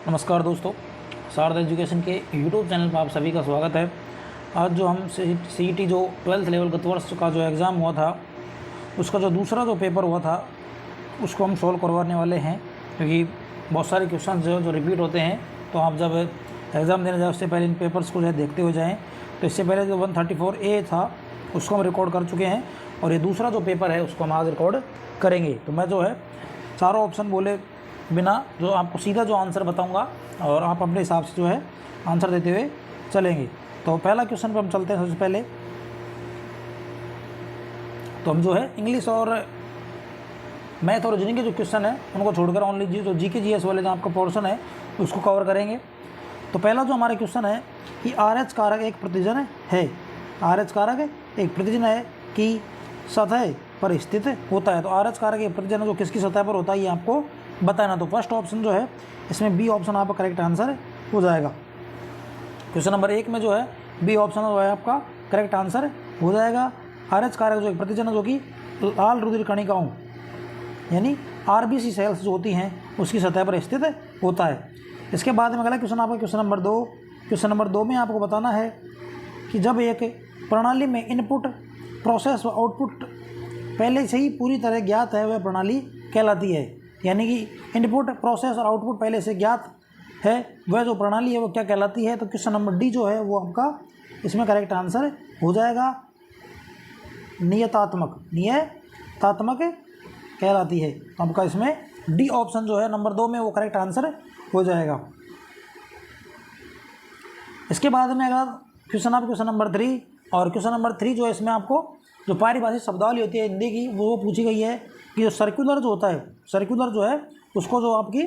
नमस्कार दोस्तों, शारदा एजुकेशन के यूट्यूब चैनल पर आप सभी का स्वागत है। आज जो हम CET जो 12th लेवल गत वर्ष का जो एग्ज़ाम हुआ था, उसका जो दूसरा जो पेपर हुआ था उसको हम सॉल्व करवाने वाले हैं, क्योंकि बहुत सारे क्वेश्चन जो रिपीट होते हैं। तो आप जब एग्ज़ाम देने जाए उससे पहले इन पेपर्स को जो है देखते हुए जाएँ। तो इससे पहले जो 134A था उसको हम रिकॉर्ड कर चुके हैं, और ये दूसरा जो पेपर है उसको हम आज रिकॉर्ड करेंगे। तो मैं जो है चारों ऑप्शन बोले बिना जो आपको सीधा जो आंसर बताऊंगा, और आप अपने हिसाब से जो है आंसर देते हुए चलेंगे। तो पहला क्वेश्चन पर हम चलते हैं। सबसे पहले तो हम जो है इंग्लिश और मैथ और रीजनिंग के जो क्वेश्चन है उनको छोड़कर ओनली जो GK GS वाले जो आपका पोर्शन है उसको कवर करेंगे। तो पहला जो हमारा क्वेश्चन है कि RH कारक एक प्रतिजन है। RH कारक एक प्रतिजन है कि सतह पर स्थित होता है। तो RH कारक एक प्रतिजन जो किसकी सतह पर होता है ये आपको बताना। तो फर्स्ट ऑप्शन जो है इसमें बी ऑप्शन आपका करेक्ट आंसर हो जाएगा। क्वेश्चन नंबर 1 में जो है बी ऑप्शन जो है आपका करेक्ट आंसर हो जाएगा। RH कारक जो एक प्रतिजन है जो कि लाल रुधिर कणिकाओं यानी RBC सेल्स जो होती हैं उसकी सतह पर स्थित होता है। इसके बाद में अगला क्वेश्चन आपका क्वेश्चन नंबर 2। क्वेश्चन नंबर 2 में आपको बताना है कि जब एक प्रणाली में इनपुट प्रोसेस व आउटपुट पहले से ही पूरी तरह ज्ञात है वह प्रणाली कहलाती है। यानी कि इनपुट प्रोसेस और आउटपुट पहले से ज्ञात है वह जो प्रणाली है वो क्या कहलाती है। तो क्वेश्चन नंबर डी जो है वो आपका इसमें करेक्ट आंसर हो जाएगा। नियतात्मक कहलाती है। तो आपका इसमें डी ऑप्शन जो है नंबर 2 में वो करेक्ट आंसर हो जाएगा। इसके बाद में अगर क्वेश्चन नंबर 3, और क्वेश्चन नंबर 3 जो है इसमें आपको जो पारिभाषिक शब्दावली होती है हिंदी की वो पूछी गई है कि जो सर्कुलर जो होता है, सर्कुलर जो है उसको जो आपकी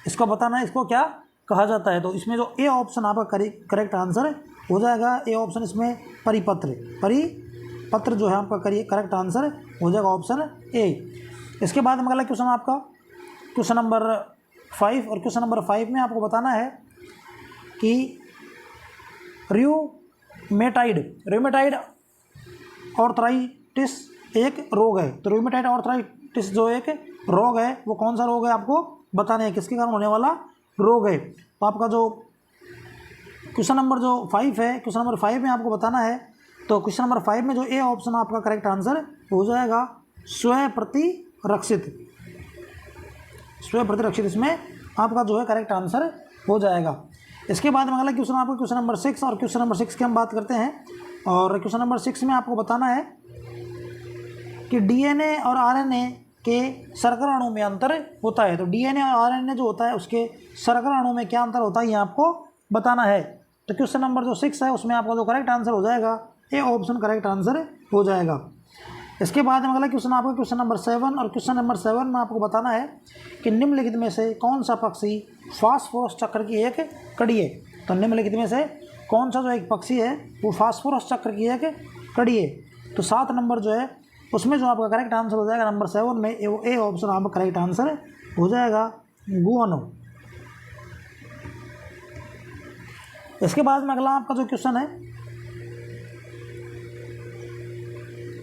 इसको बताना है इसको क्या कहा जाता है। तो इसमें जो ए ऑप्शन आपका करेक्ट आंसर हो जाएगा। ए ऑप्शन इसमें परिपत्र जो है आपका करेक्ट आंसर हो जाएगा ऑप्शन ए। इसके बाद में अगला क्वेश्चन आपका क्वेश्चन नंबर 5, और क्वेश्चन नंबर 5 में आपको बताना है कि र्यूमेटाइड आर्थराइटिस एक रोग है। तो र्यूमेटाइड आर्थराइटिस जो एक रोग है वो कौन सा रोग है आपको बताना है, किसके कारण होने वाला रोग है। तो आपका जो क्वेश्चन नंबर जो 5 है, क्वेश्चन नंबर 5 में आपको बताना है। तो क्वेश्चन नंबर 5 में जो ए ऑप्शन आपका करेक्ट आंसर हो जाएगा स्वयं प्रतिरक्षित इसमें आपका जो है करेक्ट आंसर हो जाएगा। इसके बाद में अगला क्वेश्चन आपका क्वेश्चन नंबर 6, और क्वेश्चन नंबर 6 की हम बात करते हैं। और क्वेश्चन नंबर 6 में आपको बताना है कि DNA और RNA के शर्करा अणु में अंतर होता है। तो DNA और RNA जो होता है उसके शर्करा अणु में क्या अंतर होता है ये आपको बताना है। तो क्वेश्चन नंबर जो 6 है उसमें आपका जो करेक्ट आंसर हो जाएगा ए ऑप्शन करेक्ट आंसर हो जाएगा। इसके बाद में अगला क्वेश्चन आपका क्वेश्चन नंबर 7, और क्वेश्चन नंबर 7 में आपको बताना है कि निम्नलिखित में से कौन सा पक्षी फास्फोरस चक्र की एक कड़ी है। तो निम्नलिखित में से कौन सा जो एक पक्षी है वो फास्फोरस चक्र की एक कड़ी है। तो 7 नंबर जो है उसमें जो आपका करेक्ट आंसर हो जाएगा नंबर 7 में ए ऑप्शन आपका करेक्ट आंसर हो जाएगा गुआनो। इसके बाद में अगला आपका जो क्वेश्चन है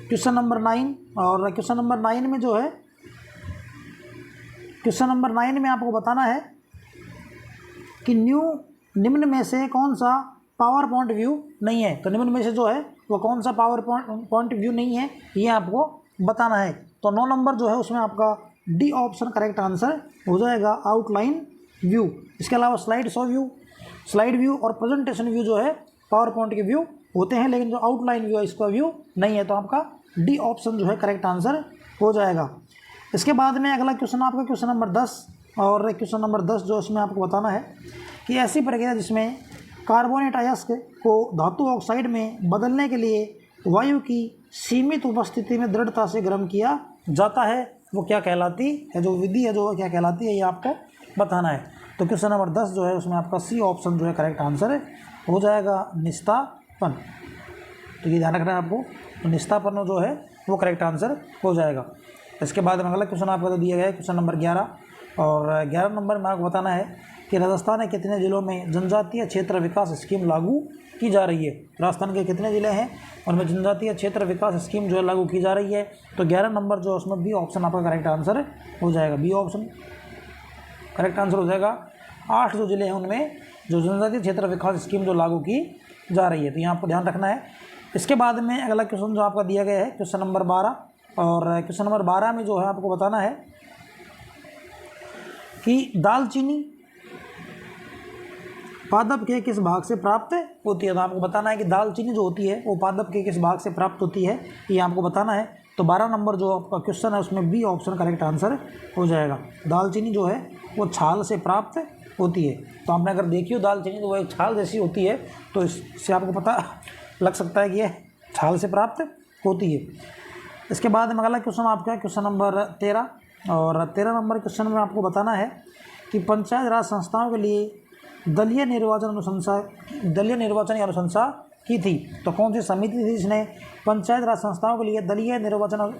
क्वेश्चन नंबर 9, और क्वेश्चन नंबर 9 में जो है क्वेश्चन नंबर 9 में आपको बताना है कि निम्न में से कौन सा पावर पॉइंट व्यू नहीं है। तो निम्न में से जो है वो कौन सा पावर पॉइंट व्यू नहीं है ये आपको बताना है। तो 9 नंबर जो है उसमें आपका डी ऑप्शन करेक्ट आंसर हो जाएगा आउटलाइन व्यू। इसके अलावा स्लाइड व्यू और प्रेजेंटेशन व्यू जो है पावर पॉइंट के व्यू होते हैं, लेकिन जो आउटलाइन व्यू है इसका व्यू नहीं है। तो आपका डी ऑप्शन जो है करेक्ट आंसर हो जाएगा। इसके बाद में अगला क्वेश्चन आपका क्वेश्चन नंबर 10, और क्वेश्चन नंबर 10 जो इसमें आपको बताना है कि ऐसी प्रक्रिया जिसमें कार्बोनेट अयस्क को धातु ऑक्साइड में बदलने के लिए वायु की सीमित उपस्थिति में दृढ़ता से गर्म किया जाता है वो क्या कहलाती है। जो विधि है जो क्या कहलाती है ये आपको बताना है। तो क्वेश्चन नंबर 10 जो है उसमें आपका सी ऑप्शन जो है करेक्ट आंसर हो जाएगा निस्तापन। तो ये ध्यान रखना है आपको। तो निस्तापन जो है वो करेक्ट आंसर हो जाएगा। इसके बाद में अगला क्वेश्चन आपको तो दिया गया है क्वेश्चन नंबर 11, और 11 नंबर में आपको बताना है कि राजस्थान के कितने जिलों में जनजातीय क्षेत्र विकास स्कीम लागू की जा रही है। राजस्थान के कितने ज़िले हैं उनमें जनजातीय क्षेत्र विकास स्कीम जो है लागू की जा रही है। तो 11 नंबर जो है उसमें बी ऑप्शन आपका करेक्ट आंसर हो जाएगा। बी ऑप्शन करेक्ट आंसर हो जाएगा 8 जो जिले हैं उनमें जो जनजातीय क्षेत्र विकास स्कीम जो लागू की जा रही है, तो यहाँ आपको ध्यान रखना है। इसके बाद में अगला क्वेश्चन जो आपका दिया गया है क्वेश्चन नंबर 12, और क्वेश्चन नंबर 12 में जो है आपको बताना है कि दालचीनी पादप के किस भाग से प्राप्त होती है। तो आपको बताना है कि दालचीनी जो होती है वो पादप के किस भाग से प्राप्त होती है, ये आपको बताना है। तो 12 नंबर जो आपका क्वेश्चन है उसमें बी ऑप्शन करेक्ट आंसर हो जाएगा। दालचीनी जो है वो छाल से प्राप्त होती है। तो आपने अगर देखी हो दालचीनी तो वो एक छाल जैसी होती है, तो इससे आपको पता लग सकता है कि यह छाल से प्राप्त होती है। इसके बाद में अगला क्वेश्चन आपका क्वेश्चन नंबर 13, और 13 नंबर क्वेश्चन में आपको बताना है कि पंचायत राज संस्थाओं के लिए दलीय निर्वाचन अनुशंसा की थी। तो कौन सी समिति थी जिसने पंचायत राज संस्थाओं के लिए दलीय निर्वाचन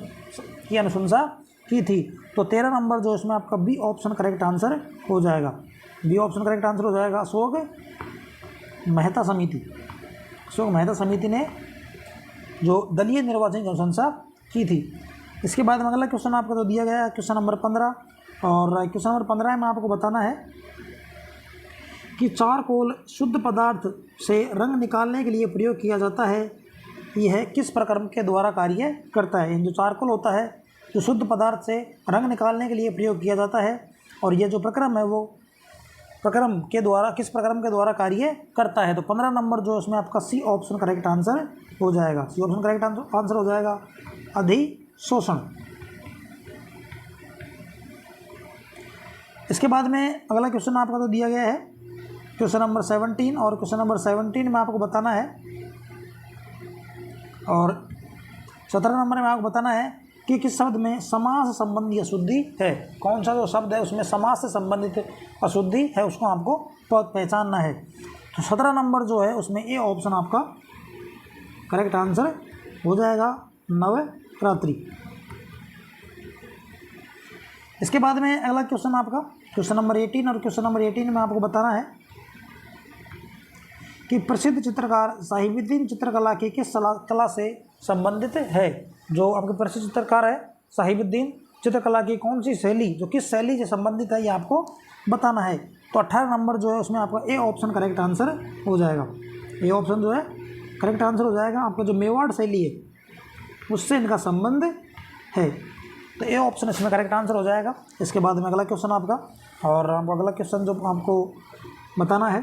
की अनुशंसा की थी। तो 13 नंबर जो इसमें आपका बी ऑप्शन करेक्ट आंसर हो जाएगा। बी ऑप्शन करेक्ट आंसर हो जाएगा अशोक मेहता समिति। अशोक मेहता समिति ने जो दलीय निर्वाचन की अनुशंसा की थी। इसके बाद में अगला क्वेश्चन आपका जो दिया गया है क्वेश्चन नंबर 15, और क्वेश्चन नंबर 15 में आपको बताना है कि चारकोल शुद्ध पदार्थ से रंग निकालने के लिए प्रयोग किया जाता है, यह किस प्रक्रम के द्वारा कार्य करता है। जो चारकोल होता है जो शुद्ध पदार्थ से रंग निकालने के लिए प्रयोग किया जाता है, और ये जो प्रक्रम है वो प्रक्रम के द्वारा किस प्रक्रम के द्वारा कार्य करता है। तो 15 नंबर जो इसमें आपका सी ऑप्शन करेक्ट आंसर हो जाएगा। सी ऑप्शन करेक्ट आंसर हो जाएगा अधिशोषण। इसके बाद में अगला क्वेश्चन आपका तो दिया गया है क्वेश्चन नंबर 17, और क्वेश्चन नंबर 17 में आपको बताना है, और 17 नंबर में आपको बताना है कि किस शब्द में समास संबंधी अशुद्धि है। कौन सा जो शब्द है उसमें समास से संबंधित अशुद्धि है, उसको आपको पहचानना है। तो 17 नंबर जो है उसमें ए ऑप्शन आपका करेक्ट आंसर हो जाएगा नवरात्रि। इसके बाद में अगला क्वेश्चन आपका क्वेश्चन नंबर 18, और क्वेश्चन नंबर 18 में आपको बताना है कि प्रसिद्ध चित्रकार साहिबुद्दीन चित्रकला की किस कला से संबंधित है। जो आपके प्रसिद्ध चित्रकार है साहिबुद्दीन चित्रकला की कौन सी शैली, जो किस शैली से संबंधित है, ये आपको बताना है। तो 18 नंबर जो है उसमें आपका ए ऑप्शन करेक्ट आंसर हो जाएगा। ए ऑप्शन जो है करेक्ट आंसर हो जाएगा। आपका जो मेवाड़ शैली है उससे इनका संबंध है, तो ए ऑप्शन इसमें करेक्ट आंसर हो जाएगा। इसके बाद में अगला क्वेश्चन आपका, और आपको अगला क्वेश्चन जो आपको बताना है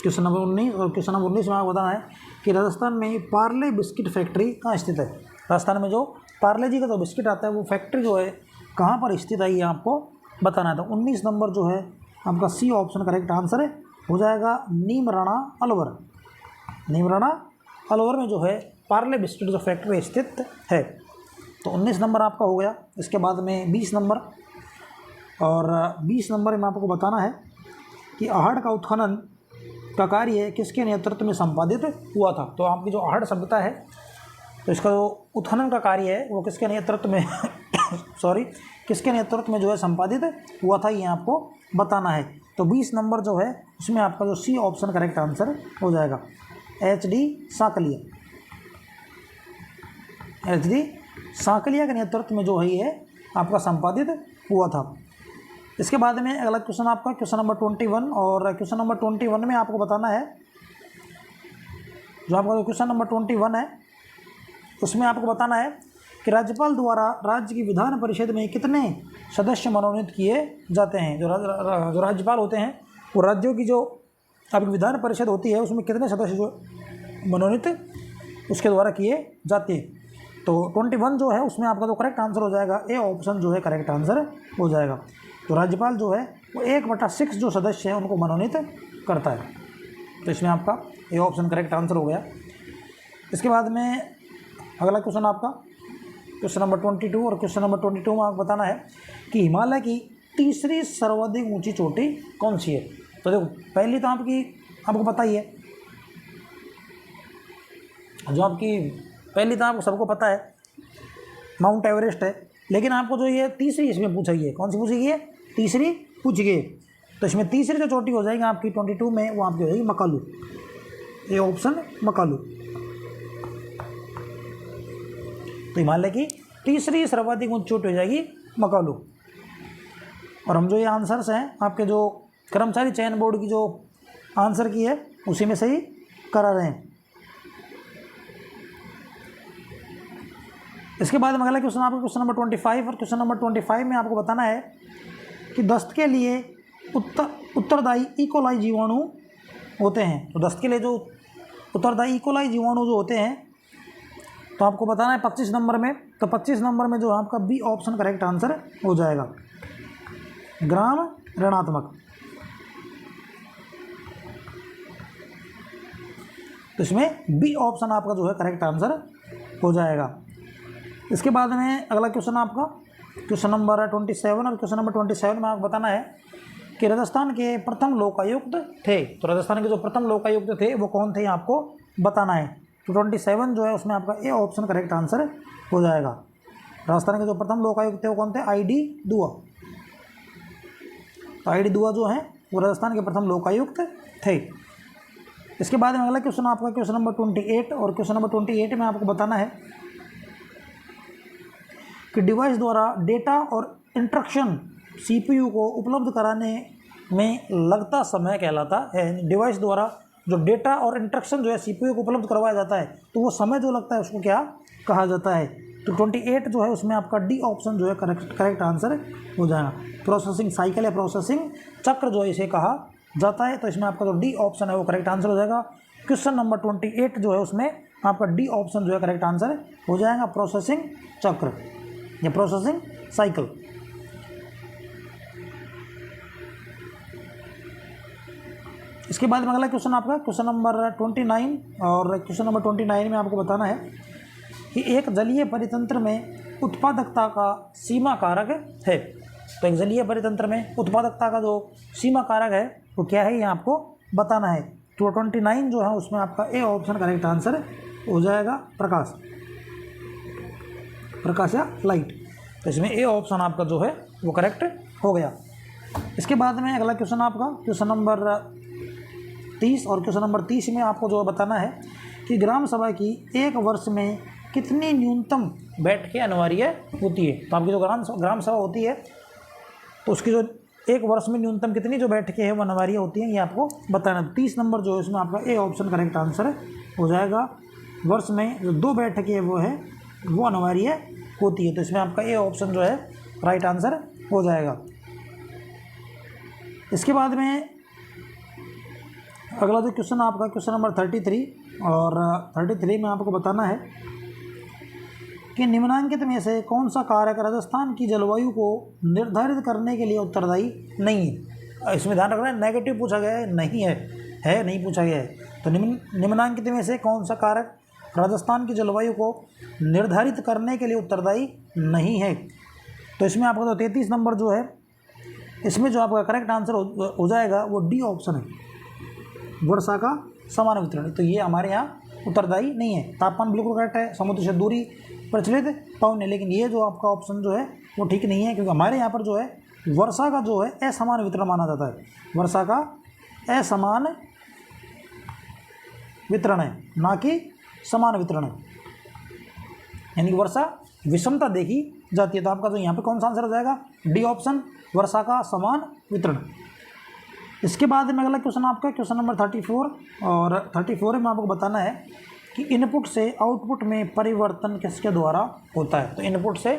क्वेश्चन नंबर 19, और क्वेश्चन नंबर 19 में आपको बताना है कि राजस्थान में पार्ले बिस्किट फैक्ट्री कहाँ स्थित है। राजस्थान में जो पार्ले जी का जो बिस्किट आता है वो फैक्ट्री जो है कहाँ पर स्थित है, ये आपको बताना है। तो 19 नंबर जो है आपका सी ऑप्शन करेक्ट आंसर हो जाएगा नीमराणा अलवर। नीमराणा अलवर में जो है पार्ले बिस्किट जो फैक्ट्री स्थित है। तो 19 नंबर आपका हो गया। इसके बाद में 20 नंबर, और 20 नंबर में आपको बताना है कि आहड़ का उत्खनन का कार्य किसके नेतृत्व में संपादित हुआ था। तो आपकी जो आहड़ सभ्यता है तो इसका जो उत्खनन का कार्य है वो किसके नेतृत्व में किसके नेतृत्व में जो है संपादित हुआ था, ये आपको बताना है। तो 20 नंबर जो है उसमें आपका जो सी ऑप्शन करेक्ट आंसर हो जाएगा HD सांकलिया। HD सांकलिया के नेतृत्व में जो है ये आपका संपादित हुआ था। इसके बाद में अगला क्वेश्चन आपका क्वेश्चन नंबर 21, और क्वेश्चन नंबर 21 में आपको बताना है, जो आपका क्वेश्चन नंबर 21 है उसमें आपको बताना है कि राज्यपाल द्वारा राज्य की विधान परिषद में कितने सदस्य मनोनीत किए जाते हैं। जो राज्यपाल होते हैं वो राज्यों की जो आपकी विधान परिषद होती है उसमें कितने सदस्य जो मनोनीत उसके द्वारा किए जाते हैं। तो 21 जो है उसमें आपका तो करेक्ट आंसर हो जाएगा ए ऑप्शन जो है करेक्ट आंसर हो जाएगा। तो राज्यपाल जो है वो 1/6 जो सदस्य हैं उनको मनोनीत करता है। तो इसमें आपका ए ऑप्शन करेक्ट आंसर हो गया। इसके बाद में अगला क्वेश्चन आपका क्वेश्चन नंबर 22, और क्वेश्चन नंबर 22 में आपको बताना है कि हिमालय की तीसरी सर्वाधिक ऊंची चोटी कौन सी है। तो देखो पहली तो आपको पता ही है, जो आपकी पहली तो आपको सबको पता है माउंट एवरेस्ट है, लेकिन आपको जो ये तीसरी इसमें पूछा गई है, कौन सी पूछी गई है, तीसरी पूछी गई है। तो इसमें तीसरी जो चोटी हो जाएगी आपकी 22 में वो आपकी हो जाएगी मकालू। ये ऑप्शन मकालू। तो हिमालय की तीसरी सर्वाधिक ऊंची चोटी हो जाएगी मकालू। और हम जो ये आंसर्स हैं आपके जो कर्मचारी चयन बोर्ड की जो आंसर की है उसी में से ही करा रहे हैं। इसके बाद में अगला क्वेश्चन आपका क्वेश्चन नंबर 25, और क्वेश्चन नंबर 25 में आपको बताना है कि दस्त के लिए उत्तरदायी इकोलाई जीवाणु होते हैं। तो दस्त के लिए जो उत्तरदायी इकोलाई जीवाणु जो होते हैं तो आपको बताना है 25 नंबर में। तो 25 नंबर में जो आपका बी ऑप्शन करेक्ट आंसर हो जाएगा, ग्राम ऋणात्मक। तो इसमें बी ऑप्शन आपका जो है करेक्ट आंसर हो जाएगा। इसके बाद में अगला क्वेश्चन आपका क्वेश्चन नंबर 27, और क्वेश्चन नंबर 27 में आपको बताना है कि राजस्थान के प्रथम लोकायुक्त थे। तो राजस्थान के जो प्रथम लोकायुक्त थे वो कौन थे आपको बताना है। तो 27 जो है उसमें आपका ए ऑप्शन करेक्ट आंसर हो जाएगा। राजस्थान के जो प्रथम लोकायुक्त थे वो कौन थे, आई.डी. दुआ। तो आई.डी. दुआ जो है वो राजस्थान के प्रथम लोकायुक्त थे। इसके बाद में अगला क्वेश्चन आपका क्वेश्चन नंबर 28, और क्वेश्चन नंबर 28 में आपको बताना है कि डिवाइस द्वारा डेटा और इंस्ट्रक्शन सीपीयू को उपलब्ध कराने में लगता समय कहलाता है। डिवाइस द्वारा जो डेटा और इंस्ट्रक्शन जो है सीपीयू को उपलब्ध करवाया जाता है तो वो समय जो लगता है उसको क्या कहा जाता है। तो 28 जो है उसमें आपका डी ऑप्शन जो है करेक्ट आंसर हो जाएगा। प्रोसेसिंग साइकिल या प्रोसेसिंग चक्र जो है इसे कहा जाता है। तो इसमें आपका जो डी ऑप्शन है वो करेक्ट आंसर हो जाएगा। क्वेश्चन नंबर 28 जो है उसमें आपका डी ऑप्शन जो है करेक्ट आंसर हो जाएगा, प्रोसेसिंग चक्र या प्रोसेसिंग साइकिल। इसके बाद में अगला क्वेश्चन आपका क्वेश्चन नंबर 29, और क्वेश्चन नंबर 29 में आपको बताना है कि एक जलीय परितंत्र में उत्पादकता का सीमा कारक है। तो एक जलीय परितंत्र में उत्पादकता का जो सीमा कारक है वो क्या है ये आपको बताना है। तो 29 जो है उसमें आपका ए ऑप्शन करेक्ट आंसर हो जाएगा, प्रकाश, प्रकाश या लाइट। तो इसमें ए ऑप्शन आपका जो है वो करेक्ट हो गया। इसके बाद में अगला क्वेश्चन आपका क्वेश्चन नंबर 30, और क्वेश्चन नंबर 30 में आपको जो बताना है कि ग्राम सभा की एक वर्ष में कितनी न्यूनतम बैठकें अनिवार्य होती है। तो आपकी जो ग्राम सभा होती है तो उसकी जो एक वर्ष में न्यूनतम कितनी जो बैठकें हैं वो अनिवार्य होती हैं ये आपको बताना है। 30 नंबर जो है इसमें आपका ए ऑप्शन करेक्ट आंसर हो जाएगा। वर्ष में जो 2 बैठकें वो है वो अनिवार्य होती है। तो इसमें आपका ए ऑप्शन जो है राइट आंसर हो जाएगा। इसके बाद में अगला जो क्वेश्चन आपका क्वेश्चन नंबर 33, और 33 में आपको बताना है कि निम्नांकित में से कौन सा कारक राजस्थान की जलवायु को निर्धारित करने के लिए उत्तरदायी नहीं है। इसमें ध्यान रखना है, नेगेटिव पूछा गया है, नहीं है नहीं पूछा गया है। तो निम्नांकित में से कौन सा कारक राजस्थान की जलवायु को निर्धारित करने के लिए उत्तरदायी नहीं है। तो इसमें आपका तो 33 नंबर जो है इसमें जो आपका करेक्ट आंसर हो जाएगा वो डी ऑप्शन है, वर्षा का समान वितरण। तो ये हमारे यहाँ उत्तरदायी नहीं है। तापमान बिल्कुल करेक्ट है, समुद्र से दूरी, प्रचलित पवन है, लेकिन ये जो आपका ऑप्शन जो है वो ठीक नहीं है, क्योंकि हमारे यहाँ पर जो है वर्षा का जो है असमान वितरण माना जाता है। वर्षा का असमान वितरण है, ना कि समान वितरण है, यानी कि वर्षा विषमता देखी जाती है। तो आपका जो यहाँ पे कौन सा आंसर हो जाएगा, डी ऑप्शन, वर्षा का समान वितरण। इसके बाद में अगला क्वेश्चन आपका क्वेश्चन नंबर 34, और 34 में आपको बताना है कि इनपुट से आउटपुट में परिवर्तन किसके द्वारा होता है। तो इनपुट से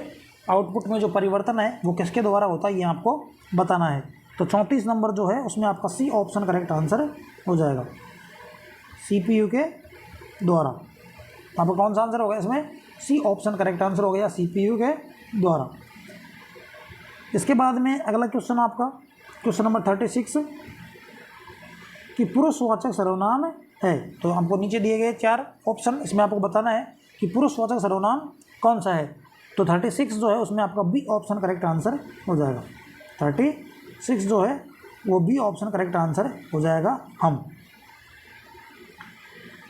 आउटपुट में जो परिवर्तन है वो किसके द्वारा होता है ये आपको बताना है। तो 34 नंबर जो है उसमें आपका सी ऑप्शन करेक्ट आंसर हो जाएगा, सीपीयू के द्वारा। आपका कौन सा आंसर होगा इसमें, सी ऑप्शन करेक्ट आंसर हो गया, सीपीयू के द्वारा। इसके बाद में अगला क्वेश्चन आपका क्वेश्चन नंबर 36 कि पुरुषवाचक सर्वनाम है। तो आपको नीचे दिए गए 4 ऑप्शन, इसमें आपको बताना है कि पुरुषवाचक सर्वनाम कौन सा है। तो 36 जो है उसमें आपका बी ऑप्शन करेक्ट आंसर हो जाएगा। 36 जो है वो बी ऑप्शन करेक्ट आंसर हो जाएगा, हम।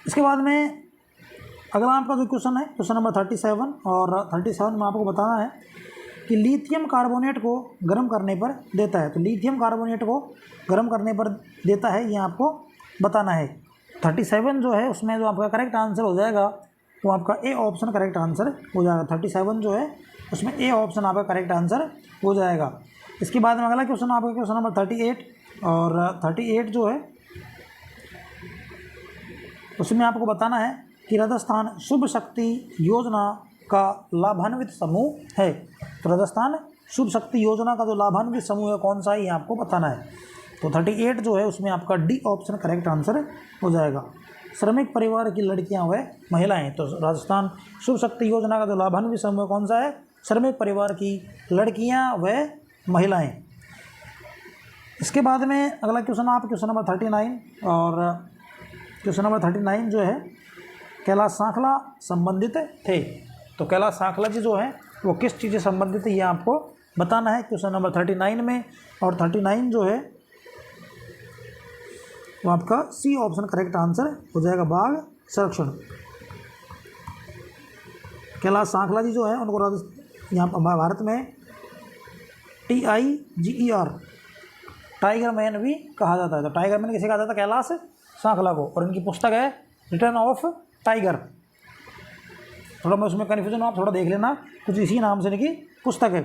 इसके बाद में अगला आपका जो क्वेश्चन है क्वेश्चन नंबर 37, और 37 में आपको बताना है कि लिथियम कार्बोनेट को गर्म करने पर देता है। तो लिथियम कार्बोनेट को गर्म करने पर देता है ये आपको बताना है। 37 जो है उसमें जो आपका करेक्ट आंसर हो जाएगा वो आपका ए ऑप्शन करेक्ट आंसर हो जाएगा। 37 जो है उसमें ए ऑप्शन आपका करेक्ट आंसर हो जाएगा। इसके बाद में अगला क्वेश्चन आपका क्वेश्चन नंबर 38, और 38 जो है उसमें आपको बताना है कि राजस्थान शुभ शक्ति योजना का लाभान्वित समूह है। तो राजस्थान शुभ शक्ति योजना का जो लाभान्वित समूह है कौन सा है, ये आपको बताना है। तो 38 जो है उसमें आपका डी ऑप्शन करेक्ट आंसर हो जाएगा। श्रमिक परिवार की लड़कियां व महिलाएं, तो राजस्थान शुभ शक्ति योजना का जो लाभान्वित समूह कौन सा है, श्रमिक परिवार की लड़कियां व महिलाएं। इसके बाद में अगला क्वेश्चन आप क्वेश्चन नंबर 39, और क्वेश्चन नंबर 39 जो है कैलाश सांखला संबंधित थे। तो कैलाश सांखला जी जो है वो किस चीज़ से संबंधित है, ये आपको बताना है क्वेश्चन नंबर 39 में। और 39 जो है वो आपका सी ऑप्शन करेक्ट आंसर हो जाएगा, बाघ संरक्षण। कैलाश सांखला जी जो है उनको यहाँ भारत में TIGER टाइगर मैन भी कहा जाता है। तो टाइगर मैन किसे कहा जाता है, कैलाश सांखला को। और इनकी पुस्तक है रिटर्न ऑफ टाइगर। थोड़ा मैं उसमें कन्फ्यूजन, आप थोड़ा देख लेना, कुछ इसी नाम से इनकी पुस्तक है।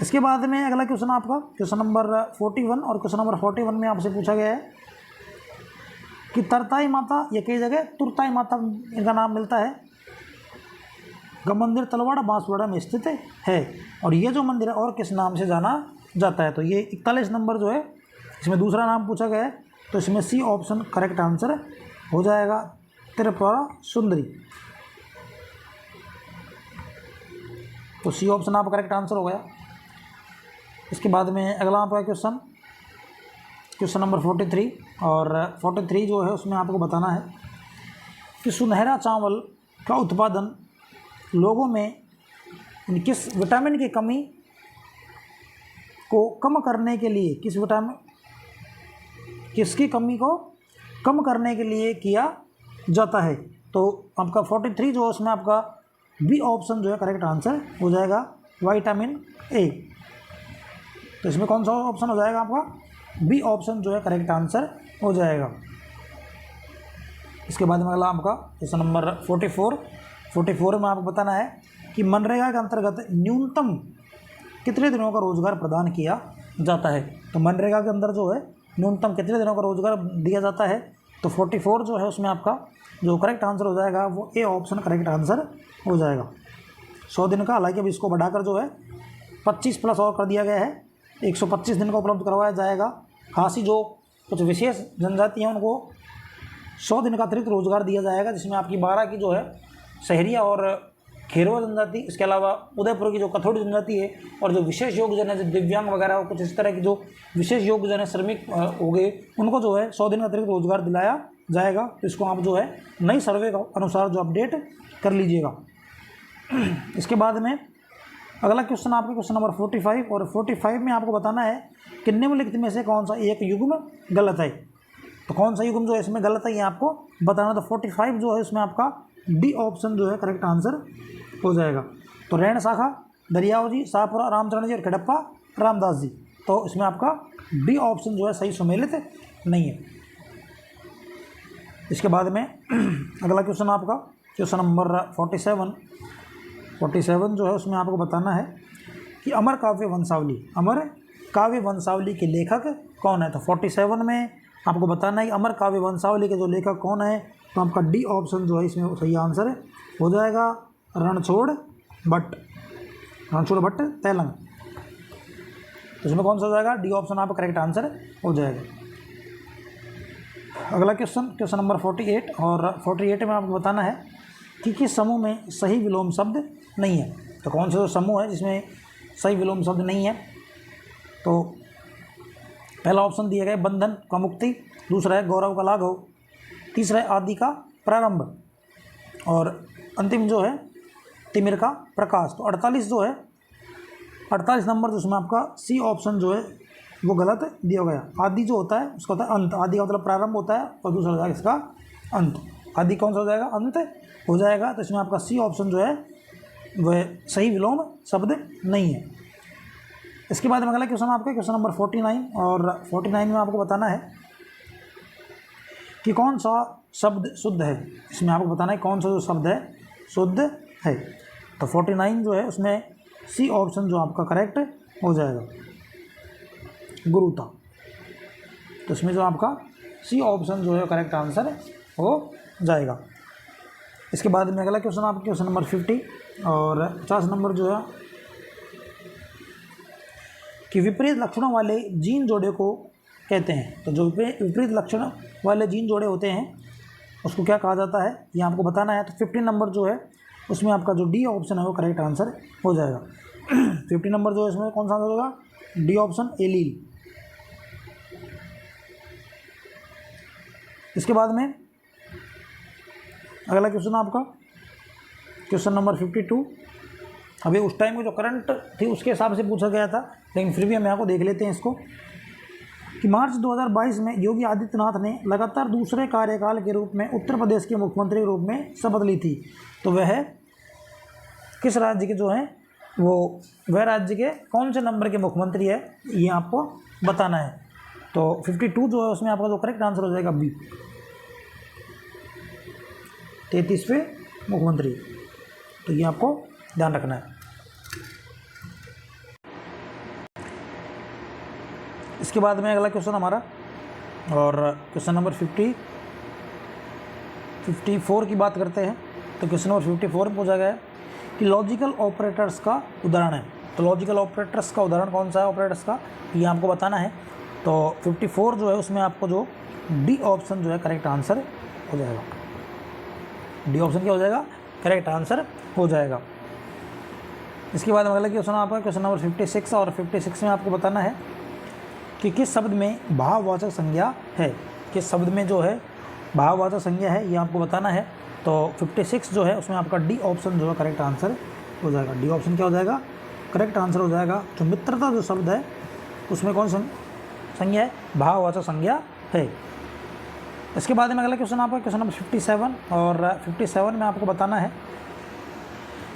इसके बाद में अगला क्वेश्चन आपका क्वेश्चन नंबर 41, और क्वेश्चन नंबर 41 में आपसे पूछा गया है कि तरताई माता, ये कई जगह तुरताई माता इनका नाम मिलता है, का मंदिर तलवाड़ा बांसवाड़ा में स्थित है। और ये जो मंदिर है और किस नाम से जाना जाता है। तो ये 41 नंबर जो है इसमें दूसरा नाम पूछा गया है। तो इसमें सी ऑप्शन करेक्ट आंसर हो जाएगा, त्रिपुरा सुंदरी। तो सी ऑप्शन आपका करेक्ट आंसर हो गया। इसके बाद में अगला आपका क्वेश्चन नंबर 43, और 43 जो है उसमें आपको बताना है कि सुनहरा चावल का उत्पादन लोगों में किस विटामिन की कमी को कम करने के लिए, किसकी कमी को कम करने के लिए किया जाता है। तो आपका 43 जो है उसमें आपका बी ऑप्शन जो है करेक्ट आंसर हो जाएगा, विटामिन ए। तो इसमें कौन सा ऑप्शन हो जाएगा आपका, बी ऑप्शन जो है करेक्ट आंसर हो जाएगा। इसके बाद में अगला आपका क्वेश्चन नंबर 44 में आपको बताना है कि मनरेगा के अंतर्गत न्यूनतम कितने दिनों का रोजगार प्रदान किया जाता है। तो मनरेगा के अंदर जो है न्यूनतम कितने दिनों का रोजगार दिया जाता है। तो 44 जो है उसमें आपका जो करेक्ट आंसर हो जाएगा वो ए ऑप्शन करेक्ट आंसर हो जाएगा, 100 दिन का। हालांकि अब इसको बढ़ाकर जो है 25 प्लस और कर दिया गया है, 125 दिन का उपलब्ध करवाया जाएगा। खासी जो कुछ विशेष जनजाति हैं उनको 100 दिन का अतिरिक्त रोजगार दिया जाएगा, जिसमें आपकी 12 की जो है शहरिया और खेरवा जनजाति, इसके अलावा उदयपुर की जो कथोड़ी जनजाति है, और जो विशेष योग्यजन है, जो दिव्यांग वगैरह और कुछ इस तरह की जो विशेष योग्यजन है, श्रमिक हो गए, उनको जो है 100 दिन का अतिरिक्त रोजगार दिलाया जाएगा। तो इसको आप जो है नई सर्वे के अनुसार जो अपडेट कर लीजिएगा। इसके बाद में अगला क्वेश्चन आपका क्वेश्चन नंबर 45, और 45 में आपको बताना है कि निम्नलिखित में से कौन सा एक युग्म गलत है। तो कौन सा युग्म जो है इसमें गलत है ये आपको बताना। तो 45 जो है इसमें आपका डी ऑप्शन जो है करेक्ट आंसर हो जाएगा। तो रैण शाखा दरियाव जी, शाहपुरा रामचरण जी और खड़प्पा रामदास जी। तो इसमें आपका डी ऑप्शन जो है सही सुमेलित नहीं है। इसके बाद में अगला क्वेश्चन आपका क्वेश्चन नंबर 47 जो है उसमें आपको बताना है कि अमर काव्य वंशावली के लेखक कौन है। तो 47 में आपको बताना है कि अमर काव्य वंशावली के जो लेखक कौन है। तो आपका डी ऑप्शन जो है इसमें सही आंसर हो जाएगा, रणछोड़ भट्ट तैलंग। तो इसमें कौन सा हो जाएगा, डी ऑप्शन आपका करेक्ट आंसर हो जाएगा। अगला क्वेश्चन नंबर 48, और 48 में आपको बताना है कि किस समूह में सही विलोम शब्द नहीं है। तो कौन सा जो समूह है जिसमें सही विलोम शब्द नहीं है। तो पहला ऑप्शन दिया गया है बंधन का मुक्ति, दूसरा है गौरव का लाघव, तीसरा है आदि का प्रारंभ, और अंतिम जो है तिमिर का प्रकाश। तो 48 जो है 48 नंबर जिसमें आपका सी ऑप्शन जो है वो गलत दिया गया। आदि जो होता है उसका होता है अंत, आदि का मतलब प्रारंभ होता है, और दूसरा हो जाएगा इसका अंत। आदि कौन सा हो जाएगा, अंत हो जाएगा। तो इसमें आपका सी ऑप्शन जो है वह सही विलोम शब्द नहीं है। इसके बाद में अगला क्वेश्चन आपका क्वेश्चन नंबर 49, और 49 में आपको बताना है कि कौन सा शब्द शुद्ध है। इसमें आपको बताना है कौन सा जो शब्द है शुद्ध है। तो 49 जो है उसमें सी ऑप्शन जो आपका करेक्ट हो जाएगा, गुरुता। तो इसमें जो आपका सी ऑप्शन जो है करेक्ट आंसर हो जाएगा। इसके बाद में अगला क्वेश्चन आपका क्वेश्चन नंबर 50 और 50 नंबर जो है कि विपरीत लक्षणों वाले जीन जोड़े को कहते हैं। तो जो विपरीत लक्षण वाले जीन जोड़े होते हैं उसको क्या कहा जाता है, ये आपको बताना है। तो 50 नंबर जो है उसमें आपका जो डी ऑप्शन है वो करेक्ट आंसर हो जाएगा। 50 नंबर जो है इसमें कौन सा आंसर होगा, डी ऑप्शन, एलील। इसके बाद में अगला क्वेश्चन आपका क्वेश्चन नंबर 52। अभी उस टाइम में जो करंट थी उसके हिसाब से पूछा गया था, लेकिन फिर भी हम यहाँ को देख लेते हैं इसको कि मार्च 2022 में योगी आदित्यनाथ ने लगातार दूसरे कार्यकाल के रूप में उत्तर प्रदेश के मुख्यमंत्री के रूप में शपथ ली थी। तो वह किस राज्य के जो हैं वह राज्य के कौन से नंबर के मुख्यमंत्री है, ये आपको बताना है। तो 52 जो है उसमें आपका जो करेक्ट आंसर हो जाएगा बी, 33वें मुख्यमंत्री। तो ये आपको ध्यान रखना है। इसके बाद में अगला क्वेश्चन हमारा और क्वेश्चन नंबर 54 की बात करते हैं। तो क्वेश्चन नंबर 54 में पूछा गया है कि लॉजिकल ऑपरेटर्स का उदाहरण है। तो लॉजिकल ऑपरेटर्स का उदाहरण कौन सा है ऑपरेटर्स का, ये आपको बताना है। तो 54 जो है उसमें आपको जो डी ऑप्शन जो है करेक्ट आंसर हो जाएगा। डी ऑप्शन क्या हो जाएगा, करेक्ट आंसर हो जाएगा। इसके बाद अगला क्वेश्चन आपका क्वेश्चन नंबर 56 और 56 में आपको बताना है कि किस शब्द में भाववाचक संज्ञा है। किस शब्द में जो है भाववाचक संज्ञा है, ये आपको बताना है। तो 56 जो है उसमें आपका डी ऑप्शन जो है करेक्ट आंसर हो जाएगा। डी ऑप्शन क्या हो जाएगा, करेक्ट आंसर हो जाएगा। जो मित्रता जो शब्द है उसमें कौन संज्ञा है, भाववाचक संज्ञा है। इसके बाद में अगला क्वेश्चन आपका क्वेश्चन नंबर 57 और 57 में आपको बताना है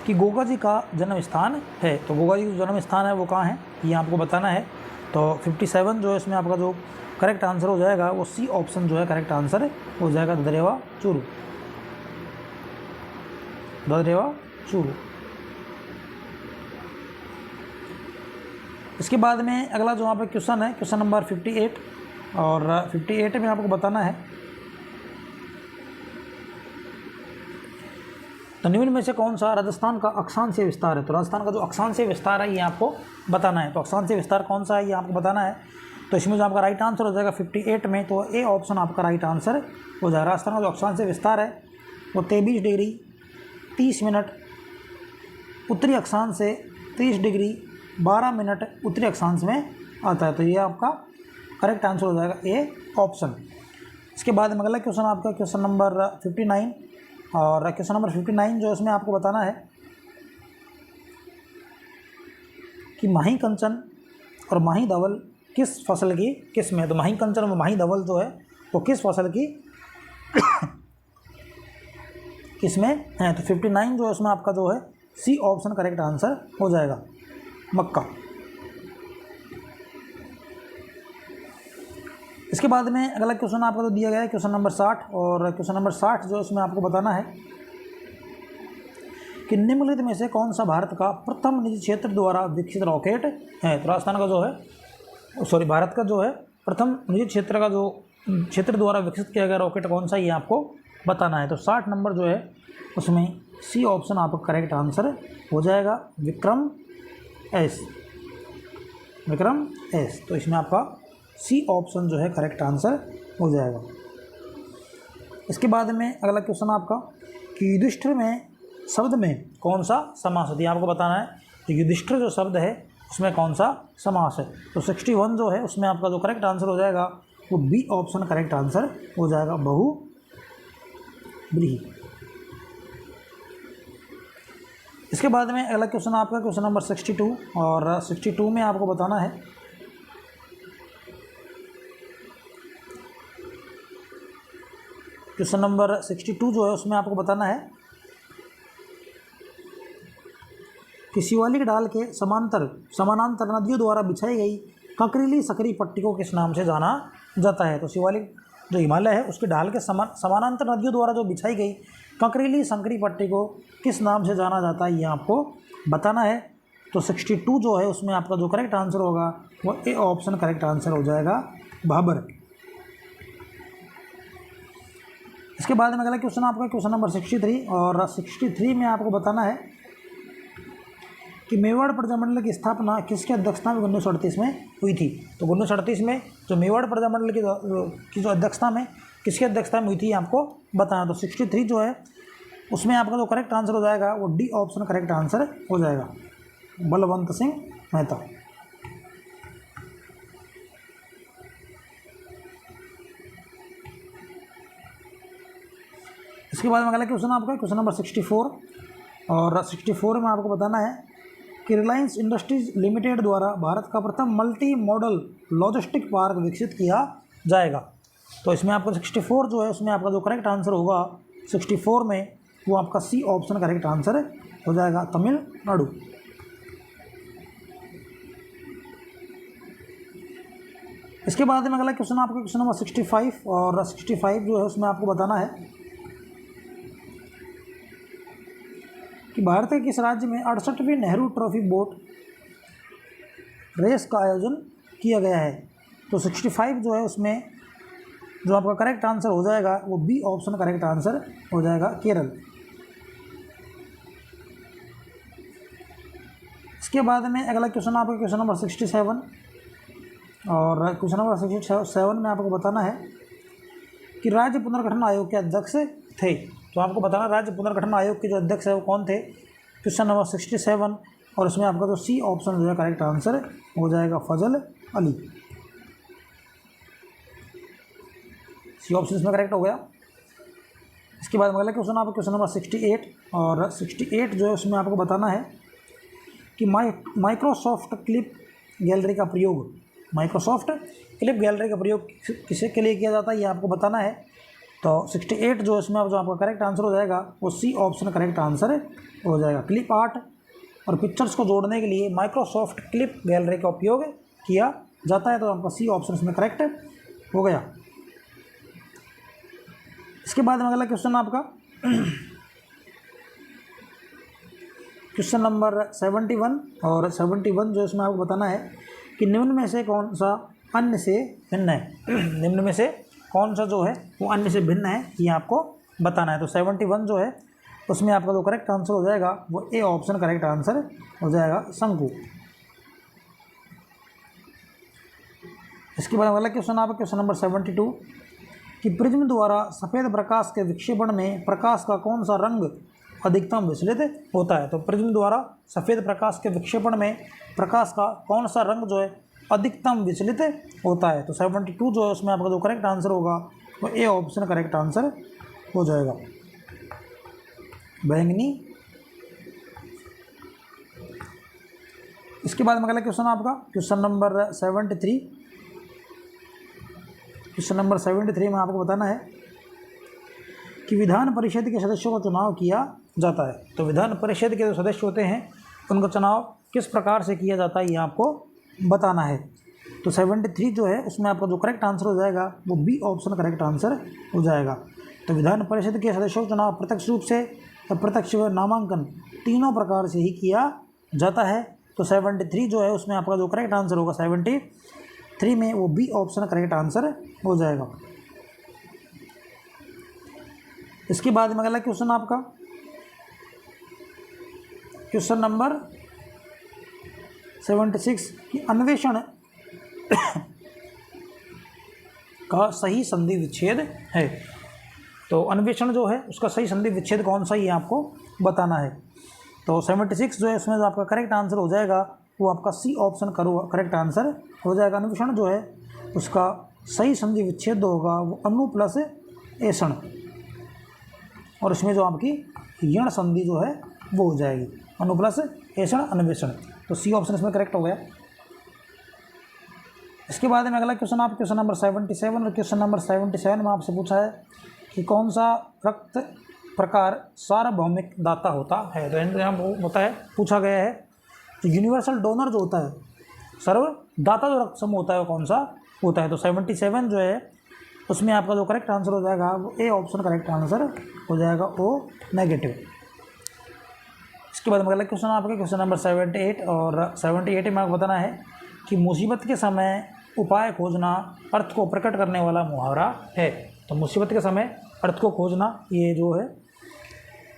कि गोगा जी का जन्म स्थान है। तो गोगा जी का जन्म स्थान है वो कहाँ है, ये आपको बताना है। तो 57 जो है इसमें आपका जो करेक्ट आंसर हो जाएगा वो सी ऑप्शन जो है करेक्ट आंसर हो जाएगा, ददरेवा चूरू, ददरेवा चूरू। इसके बाद में अगला जो यहाँ पे क्वेश्चन है क्वेश्चन नंबर 58 और 58 में आपको बताना है तो निम्न में से कौन सा राजस्थान का अक्षांशीय विस्तार है। तो राजस्थान का जो अक्षांशीय विस्तार है ये आपको बताना है। तो अक्षांशीय विस्तार कौन सा है ये आपको बताना है। तो इसमें जो आपका राइट आंसर हो जाएगा 58 में, तो ए ऑप्शन आपका राइट आंसर हो जाएगा। राजस्थान का जो अक्षांशीय विस्तार है वो 23 डिग्री 30 मिनट उत्तरी अक्षांश से 30 डिग्री 12 मिनट उत्तरी अक्षांश में आता है। तो ये आपका करेक्ट आंसर हो जाएगा ए ऑप्शन। इसके बाद में अगला क्वेश्चन आपका क्वेश्चन नंबर 59 और क्वेश्चन नंबर 59 जो इसमें आपको बताना है कि माही कंचन और माही धवल किस फसल की किस्म है। तो माही कंचन और माही धवल जो है वो किस फसल की किस्में हैं। तो 59 जो है उसमें आपका जो है सी ऑप्शन करेक्ट आंसर हो जाएगा, मक्का। इसके बाद में अगला क्वेश्चन आपका जो दिया गया है क्वेश्चन नंबर 60 और क्वेश्चन नंबर 60 जो इसमें आपको बताना है कि निम्नलिखित में से कौन सा भारत का प्रथम निजी क्षेत्र द्वारा विकसित रॉकेट है। तो राजस्थान का जो है भारत का जो है प्रथम निजी क्षेत्र का जो क्षेत्र द्वारा विकसित किया गया रॉकेट कौन सा, ये आपको बताना है। तो 60 नंबर जो है उसमें सी ऑप्शन आपका करेक्ट आंसर हो जाएगा, विक्रम एस, विक्रम एस। तो इसमें आपका सी ऑप्शन जो है करेक्ट आंसर हो जाएगा। इसके बाद में अगला क्वेश्चन आपका कि युधिष्ठिर में शब्द में कौन सा समास है, आपको बताना है। तो युधिष्ठिर जो शब्द है उसमें कौन सा समास है। तो 61 जो है उसमें आपका जो करेक्ट आंसर हो जाएगा वो बी ऑप्शन करेक्ट आंसर हो जाएगा, बहुव्रीहि। इसके बाद में अगला क्वेश्चन आपका क्वेश्चन नंबर 62 और 62 में आपको बताना है क्वेश्चन नंबर 62 जो है उसमें आपको बताना है कि शिवालिक डाल के समानांतर नदियों द्वारा बिछाई गई कंकरीली सकरी पट्टी को किस नाम से जाना जाता है। तो शिवालिक जो हिमालय है उसके ढाल के समानांतर नदियों द्वारा जो बिछाई गई कंकरीली संकरी पट्टी को किस नाम से जाना जाता है, ये आपको बताना है। तो 62 जो है उसमें आपका जो करेक्ट आंसर होगा वो ए ऑप्शन करेक्ट आंसर हो जाएगा, बाबर। इसके बाद में अगला क्वेश्चन आपका क्वेश्चन नंबर 63, और 63 में आपको बताना है कि मेवाड़ प्रजामंडल की स्थापना किसके अध्यक्षता में 1938 में हुई थी। तो 1938 में जो मेवाड़ प्रजामंडल की जो अध्यक्षता में किसकी अध्यक्षता में हुई थी आपको बताना। तो 63 जो है उसमें आपका जो करेक्ट आंसर हो जाएगा वो डी ऑप्शन करेक्ट आंसर हो जाएगा, बलवंत सिंह मेहता। इसके बाद में अगला क्वेश्चन आपका क्वेश्चन नंबर 64, और 64 में आपको बताना है कि रिलायंस इंडस्ट्रीज लिमिटेड द्वारा भारत का प्रथम मल्टी मॉडल लॉजिस्टिक पार्क विकसित किया जाएगा। तो इसमें आपका 64 जो है उसमें आपका जो करेक्ट आंसर होगा 64 में वो आपका सी ऑप्शन करेक्ट आंसर हो जाएगा, तमिलनाडु। इसके बाद में अगला क्वेश्चन आपका क्वेश्चन नंबर 65, और 65 जो है उसमें आपको बताना है कि भारत के किस राज्य में 68वीं नेहरू ट्रॉफी बोट रेस का आयोजन किया गया है। तो 65 जो है उसमें जो आपका करेक्ट आंसर हो जाएगा वो बी ऑप्शन करेक्ट आंसर हो जाएगा, केरल। इसके बाद में अगला क्वेश्चन आपका क्वेश्चन नंबर 67, और क्वेश्चन नंबर 67 में आपको बताना है कि राज्य पुनर्गठन आयोग के अध्यक्ष थे। तो आपको बताना राज्य पुनर्गठन आयोग के जो अध्यक्ष है वो कौन थे, क्वेश्चन नंबर 67, और इसमें आपका जो सी ऑप्शन जो है करेक्ट आंसर हो जाएगा, फजल अली। सी ऑप्शन इसमें करेक्ट हो गया। इसके बाद अगला क्वेश्चन आपका क्वेश्चन नंबर 68, और 68 जो है उसमें आपको बताना है कि माइक्रोसॉफ्ट क्लिप गैलरी का प्रयोग, माइक्रोसॉफ्ट क्लिप गैलरी का प्रयोग किसे के लिए किया जाता है ये आपको बताना है। तो 68 जो इसमें जो आपका करेक्ट आंसर हो जाएगा वो सी ऑप्शन करेक्ट आंसर हो जाएगा। क्लिप आर्ट और पिक्चर्स को जोड़ने के लिए माइक्रोसॉफ्ट क्लिप गैलरी का उपयोग किया जाता है, तो आपका सी ऑप्शन इसमें करेक्ट हो गया। इसके बाद में अगला क्वेश्चन आपका क्वेश्चन नंबर 71, और 71 जो इसमें आपको बताना है कि निम्न में से कौन सा अन्य से भिन्न है। निम्न में से कौन सा जो है वो अन्य से भिन्न है ये आपको बताना है। तो 71 जो है उसमें आपका जो करेक्ट आंसर हो जाएगा वो ए ऑप्शन करेक्ट आंसर हो जाएगा, शंकु। इसके बाद अगला क्वेश्चन आपका क्वेश्चन नंबर 72 कि प्रिज्म द्वारा सफ़ेद प्रकाश के विक्षेपण में प्रकाश का कौन सा रंग अधिकतम विचलित होता है। तो प्रिज्म द्वारा सफ़ेद प्रकाश के विक्षेपण में प्रकाश का कौन सा रंग जो है अधिकतम विचलित होता है। तो 72 जो है उसमें आपका जो करेक्ट आंसर होगा वो ए ऑप्शन करेक्ट आंसर हो जाएगा, बैंगनी। इसके बाद में अगला क्वेश्चन आपका क्वेश्चन नंबर 73, क्वेश्चन नंबर 73 में आपको बताना है कि विधान परिषद के सदस्यों का चुनाव किया जाता है। तो विधान परिषद के जो सदस्य होते हैं उनका चुनाव किस प्रकार से किया जाता है ये आपको बताना है। तो 73 जो है उसमें आपका जो करेक्ट आंसर हो जाएगा वो बी ऑप्शन करेक्ट आंसर हो जाएगा। तो विधान परिषद के सदस्यों का चुनाव प्रत्यक्ष रूप से, अप्रत्यक्ष व नामांकन तीनों प्रकार से ही किया जाता है। तो 73 जो है उसमें आपका जो करेक्ट आंसर होगा 73 में वो बी ऑप्शन करेक्ट आंसर हो जाएगा। इसके बाद में अगला क्वेश्चन आपका क्वेश्चन नंबर 76 कि अन्वेषण का सही संधि विच्छेद है। तो अन्वेषण जो है उसका सही संधि विच्छेद कौन सा ये आपको बताना है। तो 76 जो है उसमें जो आपका करेक्ट आंसर हो जाएगा वो आपका सी ऑप्शन करेक्ट आंसर हो जाएगा। अन्वेषण जो है उसका सही संधि विच्छेद होगा वो अनु प्लस ऐषण, और इसमें जो आपकी यण संधि जो है वो हो जाएगी, अनु प्लस ऐषण अन्वेषण। तो सी ऑप्शन इसमें करेक्ट हो गया। इसके बाद में अगला क्वेश्चन आप क्वेश्चन नंबर 77, और क्वेश्चन नंबर 77 में आपसे पूछा है कि कौन सा रक्त प्रकार सार्वभौमिक दाता होता है। तो यहाँ होता है पूछा गया है तो यूनिवर्सल डोनर जो होता है, सर्वदाता जो रक्त समूह होता है वो कौन सा होता है। तो 77 जो है उसमें आपका जो करेक्ट आंसर हो जाएगा वो ए ऑप्शन करेक्ट आंसर हो जाएगा, ओ नेगेटिव। इसके बाद अगला क्वेश्चन आपका क्वेश्चन नंबर 78 और 78 में आपको बताना है कि मुसीबत के समय उपाय खोजना अर्थ को प्रकट करने वाला मुहावरा है। तो मुसीबत के समय अर्थ को खोजना, ये जो है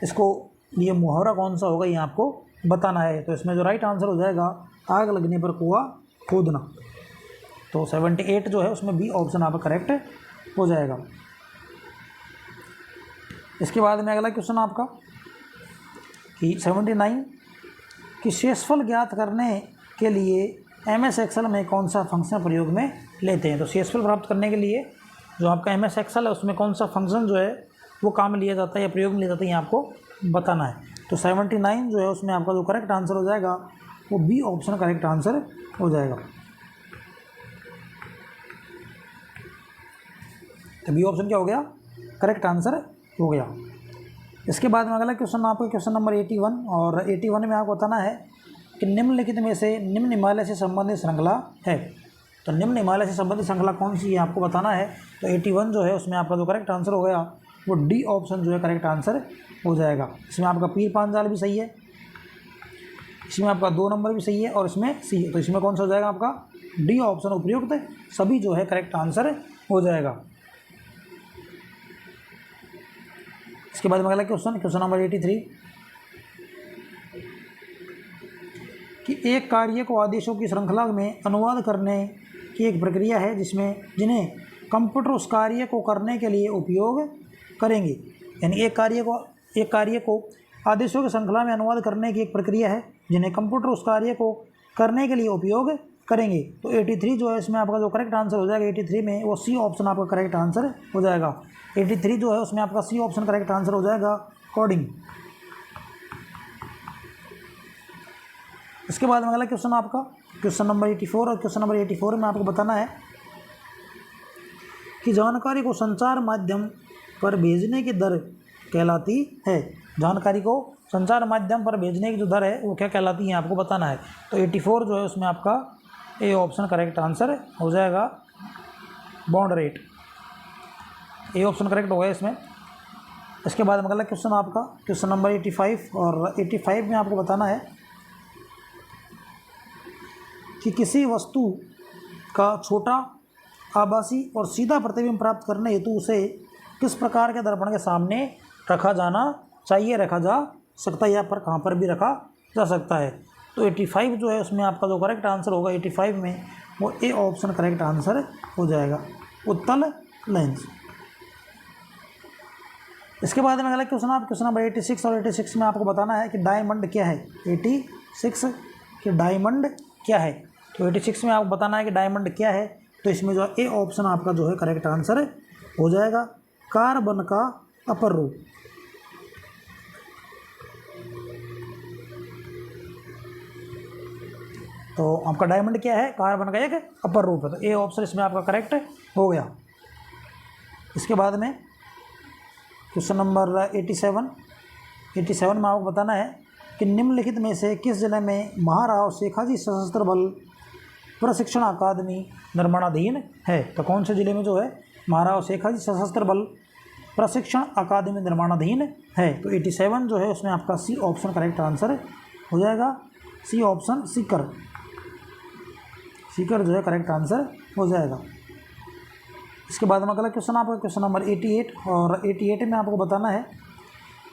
इसको ये मुहावरा कौन सा होगा ये आपको बताना है। तो इसमें जो राइट आंसर हो जाएगा आग लगने पर कुआं खोदना। तो 78 जो है उसमें बी ऑप्शन आपका करेक्ट हो जाएगा। इसके बाद में अगला क्वेश्चन आपका कि 79 कि शेषफल ज्ञात करने के लिए MS एक्सेल में कौन सा फंक्शन प्रयोग में लेते हैं। तो शेषफल प्राप्त करने के लिए जो आपका MS एक्सेल है उसमें कौन सा फंक्शन जो है वो काम लिया जाता है या प्रयोग में लिया जाता है, ये आपको बताना है। तो 79 जो है उसमें आपका जो करेक्ट आंसर हो जाएगा वो बी ऑप्शन करेक्ट आंसर हो जाएगा। तो बी ऑप्शन क्या हो गया, करेक्ट आंसर हो गया। इसके बाद में अगला क्वेश्चन आपका क्वेश्चन नंबर 81 और 81 में आपको बताना है कि निम्नलिखित में से निम्न हिमालय से संबंधित श्रृंखला है। तो निम्न हिमालय से संबंधित श्रृंखला कौन सी है आपको बताना है। तो 81 जो है उसमें आपका जो करेक्ट आंसर हो गया वो डी ऑप्शन जो है करेक्ट आंसर हो जाएगा। इसमें आपका पीर पांचाल भी सही है, इसमें आपका 2 नंबर भी सही है और इसमें सी है। तो इसमें कौन सा हो जाएगा आपका डी ऑप्शन उपयुक्त सभी जो है करेक्ट आंसर हो जाएगा। इसके बाद में अगला क्वेश्चन नंबर 83 कि एक कार्य को आदेशों की श्रृंखला में अनुवाद करने की एक प्रक्रिया है जिन्हें कंप्यूटर उस कार्य को करने के लिए उपयोग करेंगे। यानी एक कार्य को आदेशों की श्रृंखला में अनुवाद करने की एक प्रक्रिया है जिन्हें कंप्यूटर उस कार्य को करने के लिए उपयोग करेंगे। तो 83 जो है इसमें आपका जो करेक्ट आंसर हो जाएगा 83 में वो सी ऑप्शन आपका करेक्ट आंसर हो जाएगा। 83 जो है उसमें आपका सी ऑप्शन करेक्ट आंसर हो जाएगा कोडिंग। इसके बाद में अगला क्वेश्चन आपका क्वेश्चन नंबर 84 और क्वेश्चन नंबर 84 में आपको बताना है कि जानकारी को संचार माध्यम पर भेजने की दर कहलाती है। जानकारी को संचार माध्यम पर भेजने की जो दर है वो क्या कहलाती है आपको बताना है। तो 84 जो है उसमें आपका ए ऑप्शन करेक्ट आंसर हो जाएगा bond rate, A option correct हो गया इसमें। इसके बाद में अगला क्वेश्चन आपका क्वेश्चन नंबर 85 और 85 में आपको बताना है कि किसी वस्तु का छोटा आभासी और सीधा प्रतिबिंब प्राप्त करने हेतु उसे किस प्रकार के दर्पण के सामने रखा जाना चाहिए, रखा जा सकता है या पर कहाँ पर भी रखा जा सकता है। तो 85 जो है उसमें आपका जो करेक्ट आंसर होगा 85 में वो ए ऑप्शन करेक्ट आंसर हो जाएगा उत्तल लेंस। इसके बाद में अगला क्वेश्चन आप क्वेश्चन नंबर 86 और 86 में आपको बताना है कि डायमंड क्या है। 86 कि डायमंड क्या है। तो 86 में आपको बताना है कि डायमंड क्या है। तो इसमें जो ए ऑप्शन आपका जो है करेक्ट आंसर हो जाएगा कार्बन का अपर रूप। तो आपका डायमंड क्या है, कार्बन का एक अपर रूप है। तो ए ऑप्शन इसमें आपका करेक्ट हो गया। इसके बाद में क्वेश्चन नंबर 87 में आपको बताना है कि निम्नलिखित में से किस जिले में महाराव शेखाजी सशस्त्र बल प्रशिक्षण अकादमी निर्माणाधीन है। तो कौन से जिले में जो है महाराव शेखाजी सशस्त्र बल प्रशिक्षण अकादमी निर्माणाधीन है। तो 87 जो है उसमें आपका सी ऑप्शन करेक्ट आंसर हो जाएगा। सी ऑप्शन सीकर जो है करेक्ट आंसर हो जाएगा। इसके बाद में अगला क्वेश्चन आपका क्वेश्चन नंबर 88 और 88 में आपको बताना है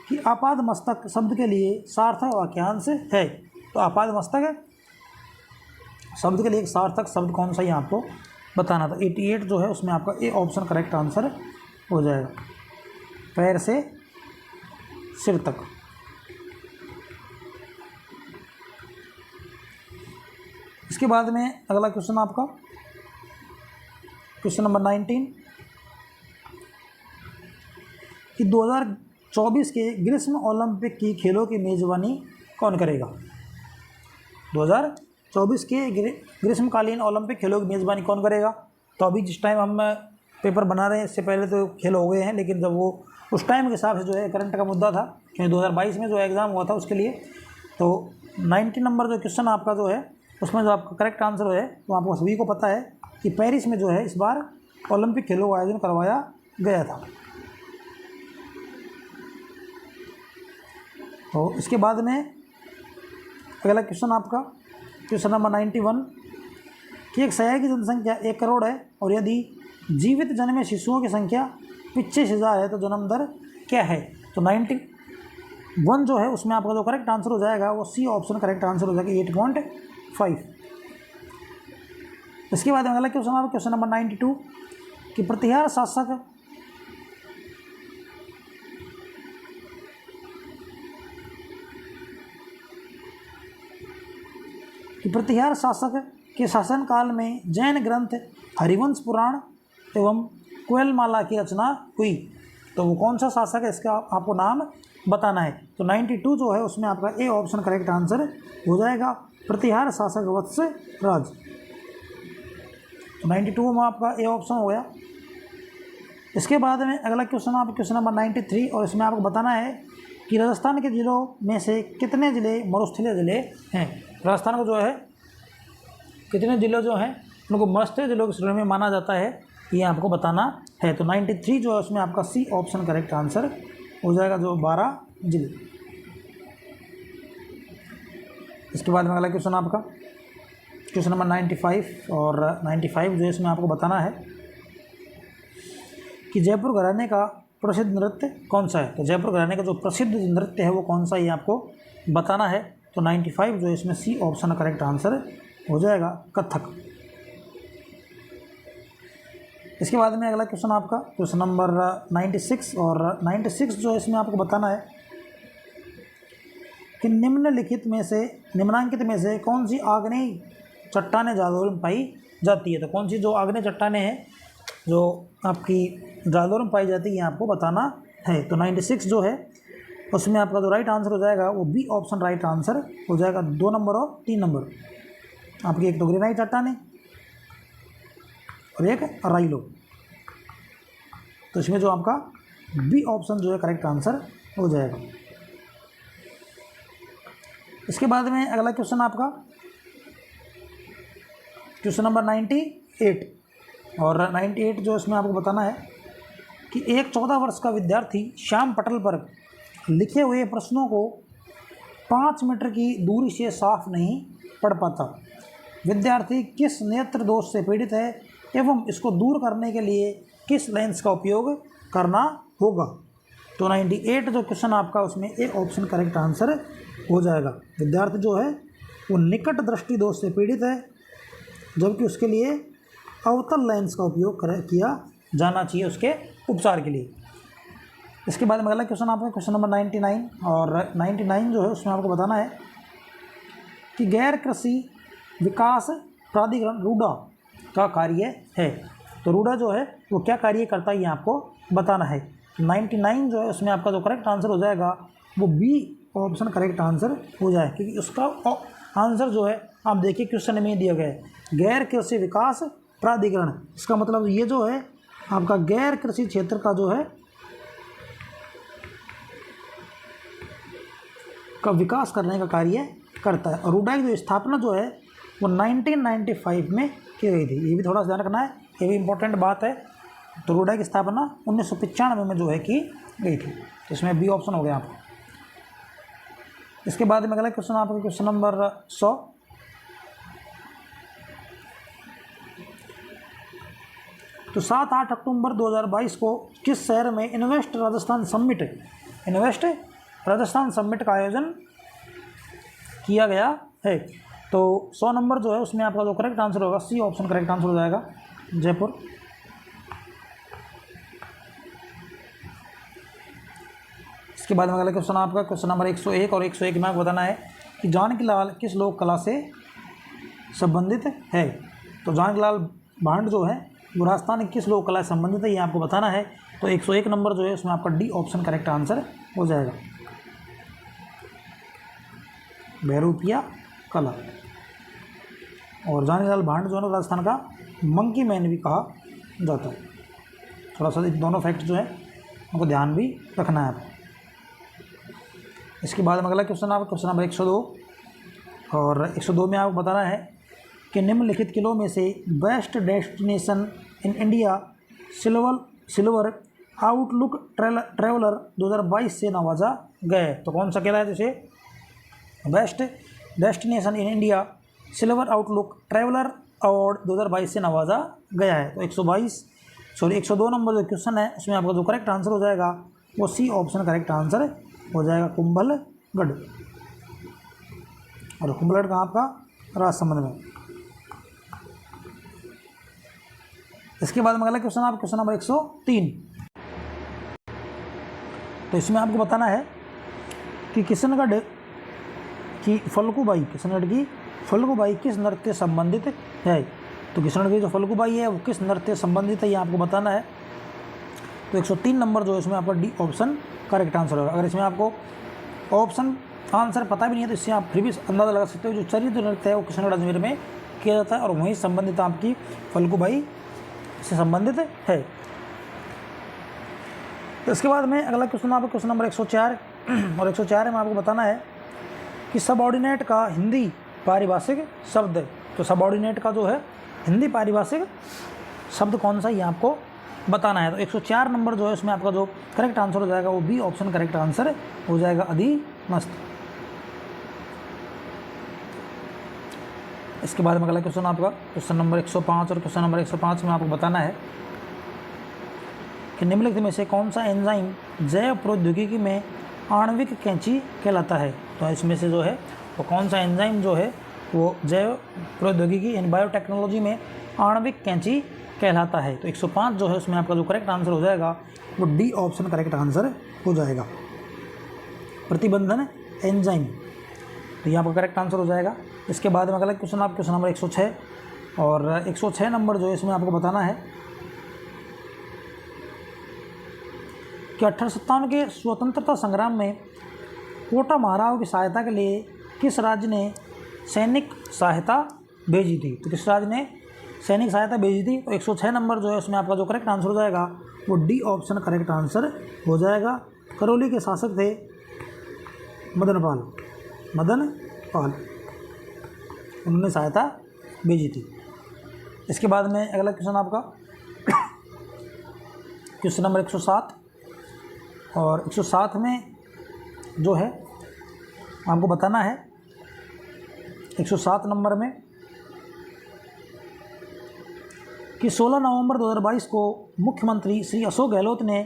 कि आपाद मस्तक शब्द के लिए सार्थक वाक्यांश है। तो आपाद मस्तक शब्द के लिए एक सार्थक शब्द कौन सा ही आपको बताना था। 88 जो है उसमें आपका ए ऑप्शन करेक्ट आंसर हो जाएगा पैर से सिर तक। इसके बाद में अगला क्वेश्चन आपका क्वेश्चन नंबर 19 कि 2024 के ग्रीष्म ओलंपिक की खेलों की मेज़बानी कौन करेगा। 2024 के ग्रीष्मकालीन ओलंपिक खेलों की मेज़बानी कौन करेगा। तो अभी जिस टाइम हम पेपर बना रहे हैं इससे पहले तो खेल हो गए हैं, लेकिन जब वो उस टाइम के हिसाब से जो है करंट का मुद्दा था क्योंकि 2022 में जो एग्ज़ाम हुआ था उसके लिए। तो 90 नंबर जो क्वेश्चन आपका जो है उसमें जो आपका करेक्ट आंसर है वो आपको सभी को पता है कि पेरिस में जो है इस बार ओलंपिक खेलों का आयोजन करवाया गया था। तो इसके बाद में अगला क्वेश्चन आपका क्वेश्चन नंबर 91 कि एक शहर की जनसंख्या 1 करोड़ है और यदि जीवित जन्मे शिशुओं की संख्या 25,000 है तो जन्म दर क्या है। तो 91 जो है उसमें आपका जो करेक्ट आंसर हो जाएगा वो सी ऑप्शन करेक्ट आंसर हो जाएगा 8.5। इसके बाद अगला क्वेश्चन आपका क्वेश्चन नंबर 92 कि प्रतिहार शासक के शासनकाल में जैन ग्रंथ हरिवंश पुराण एवं कोयलमाला की रचना हुई। तो वो कौन सा शासक है इसका आपको नाम बताना है। तो 92 जो है उसमें आपका ए ऑप्शन करेक्ट आंसर हो जाएगा प्रतिहार शासक वत्स राज। तो 92 में आपका ए ऑप्शन हो गया। इसके बाद में अगला क्वेश्चन आप क्वेश्चन नंबर 93 और इसमें आपको बताना है कि राजस्थान के जिलों में से कितने ज़िले मरुस्थलीय ज़िले हैं। राजस्थान को जो है कितने जिले जो हैं उनको मरुस्थलीय जिलों की श्रेणी में माना जाता है, ये आपको बताना है। तो 93 जो है उसमें आपका सी ऑप्शन करेक्ट आंसर हो जाएगा जो 12 जिले। इसके बाद में अगला क्वेश्चन आपका क्वेश्चन नंबर 95 और 95 जो है इसमें आपको बताना है कि जयपुर घराने का प्रसिद्ध नृत्य कौन सा है। तो जयपुर घराने का जो प्रसिद्ध नृत्य है वो कौन सा, ये आपको बताना है। तो 95 जो है इसमें सी ऑप्शन करेक्ट आंसर हो जाएगा कथक। इसके बाद में अगला क्वेश्चन आपका क्वेश्चन नंबर 96 और 96 जो है इसमें आपको बताना है कि निम्नलिखित में से निम्नांकित में से कौन सी आग्नेय चट्टानें जालौर में पाई जाती है। तो कौन सी जो आग्नेय चट्टानें हैं जो आपकी जालौर में पाई जाती है ये आपको बताना है। तो 96 जो है उसमें आपका जो राइट आंसर हो जाएगा वो बी ऑप्शन राइट आंसर हो जाएगा। 2 नंबर और 3 नंबर आपकी एक तो ग्रेनाइट चट्टानें और एक राइलो। तो इसमें जो आपका बी ऑप्शन जो है करेक्ट आंसर हो जाएगा। इसके बाद में अगला क्वेश्चन आपका क्वेश्चन नंबर 98 और 98 जो इसमें आपको बताना है कि एक 14 वर्ष का विद्यार्थी श्याम पटल पर लिखे हुए प्रश्नों को 5 मीटर की दूरी से साफ नहीं पढ़ पाता। विद्यार्थी किस नेत्र दोष से पीड़ित है एवं इसको दूर करने के लिए किस लेंस का उपयोग करना होगा। तो 98 जो क्वेश्चन आपका उसमें ए ऑप्शन करेक्ट आंसर हो जाएगा। विद्यार्थी जो है वो निकट दृष्टि दोष से पीड़ित है जबकि उसके लिए अवतल लेंस का उपयोग किया जाना चाहिए उसके उपचार के लिए। इसके बाद में अगला क्वेश्चन आपका क्वेश्चन नंबर 99 और 99 जो है उसमें आपको बताना है कि गैर कृषि विकास प्राधिकरण रूडा का कार्य है। तो रूडा जो है वो क्या कार्य करता है ये आपको बताना है। 99 जो है उसमें आपका जो करेक्ट आंसर हो जाएगा वो बी ऑप्शन करेक्ट आंसर हो जाए क्योंकि उसका आंसर जो है आप देखिए क्वेश्चन में दिया गया है गैर कृषि विकास प्राधिकरण। इसका मतलब ये जो है आपका गैर कृषि क्षेत्र का जो है का विकास करने का कार्य करता है। और रूडा की जो स्थापना जो है वो 1995 में की गई थी। ये भी थोड़ा सा ध्यान रखना है, ये भी इम्पोर्टेंट बात है। तो रूडा की स्थापना 1995 में जो है की गई थी। तो इसमें बी ऑप्शन हो गया आपका। इसके बाद में अगला क्वेश्चन आपका क्वेश्चन नंबर 100 तो 7-8 अक्टूबर 2022 को किस शहर में इन्वेस्ट राजस्थान समिट का आयोजन किया गया है। तो 100 नंबर जो है उसमें आपका जो करेक्ट आंसर होगा सी ऑप्शन करेक्ट आंसर हो जाएगा जयपुर। इसके बाद में अगला क्वेश्चन आपका क्वेश्चन नंबर 101 और 101 में आपको बताना है कि जानकी लाल किस लोक कला से संबंधित है। तो जानकी लाल भांड जो है वो राजस्थान की किस लोक कला से संबंधित है ये आपको बताना है। तो 101 नंबर जो है उसमें आपका डी ऑप्शन करेक्ट आंसर हो जाएगा बहरूपिया कला। और जानकीलाल भांड जो है राजस्थान का मंकी मैन भी कहा जाता है। थोड़ा सा दोनों फैक्ट जो है उनको ध्यान भी रखना है। इसके बाद में अगला क्वेश्चन आपका क्वेश्चन नंबर 102 और 102 में आपको बताना है कि निम्नलिखित किलों में से best destination in India silver outlook traveller 2022 से नवाजा गए। तो कौन सा किला है जैसे best destination in India silver outlook traveller award 2022 से नवाजा गया है। तो 102 नंबर जो क्वेश्चन है उसमें आपका जो करेक्ट आंसर हो जाएगा वो सी ऑप्शन करेक्ट आंसर हो जाएगा, कुंभलगढ़। और कुंभलगढ़ कहाँ आपका? राजसमंद में। इसके बाद में अगला क्वेश्चन आप क्वेश्चन नंबर 103। तो इसमें आपको बताना है कि किशनगढ़ की फल्गुबाई किस नृत्य संबंधित है। तो किशनगढ़ की जो फल्गुबाई है वो किस नृत्य संबंधित है ये आपको बताना है। तो 103 नंबर जो है इसमें आपका डी ऑप्शन करेक्ट आंसर होगा। अगर इसमें आपको ऑप्शन आंसर पता भी नहीं है तो इससे आप फिर भी अंदाज़ा लगा सकते हो जो चरित्र नृत्य है वो किशनगढ़ अजमेर में किया जाता है और वहीं संबंधित आपकी फल्गुबाई से संबंधित है। तो इसके बाद में अगला क्वेश्चन आपका क्वेश्चन नंबर 104 और 104 में आपको बताना है कि सबऑर्डिनेट का हिंदी पारिभाषिक शब्द। तो सबऑर्डिनेट का जो है हिंदी पारिभाषिक शब्द कौन सा ये आपको बताना है। तो 104 नंबर जो है उसमें आपका जो करेक्ट आंसर हो जाएगा वो बी ऑप्शन करेक्ट आंसर हो जाएगा, अधिमस्त। इसके बाद में अगला क्वेश्चन आपका क्वेश्चन नंबर 105 और क्वेश्चन नंबर 105 में आपको बताना है कि निम्नलिखित में से कौन सा एंजाइम जैव प्रौद्योगिकी में आणविक कैंची कहलाता है। तो इसमें से जो है वो कौन सा एंजाइम जो है वो जैव प्रौद्योगिकी इन बायोटेक्नोलॉजी में आणविक कैंची कहलाता है। तो 105 जो है उसमें आपका जो करेक्ट आंसर हो जाएगा वो डी ऑप्शन करेक्ट आंसर हो जाएगा, प्रतिबंधन एंजाइम। तो ये आपका करेक्ट आंसर हो जाएगा। इसके बाद में अगला क्वेश्चन आप क्वेश्चन नंबर 106 और 106 नंबर जो है इसमें आपको बताना है कि 1857 के स्वतंत्रता संग्राम में कोटा महाराव की सहायता के लिए किस राज्य ने सैनिक सहायता भेजी थी। तो किस राज्य ने सैनिक सहायता भेजी थी। तो 106 नंबर जो है उसमें आपका जो करेक्ट आंसर हो जाएगा वो डी ऑप्शन करेक्ट आंसर हो जाएगा। करौली के शासक थे मदन पाल, उन्होंने सहायता भेजी थी। इसके बाद में अगला क्वेश्चन आपका क्वेश्चन नंबर 107 और 107 में जो है आपको बताना है 107 नंबर में कि 16 नवंबर 2022 को मुख्यमंत्री श्री अशोक गहलोत ने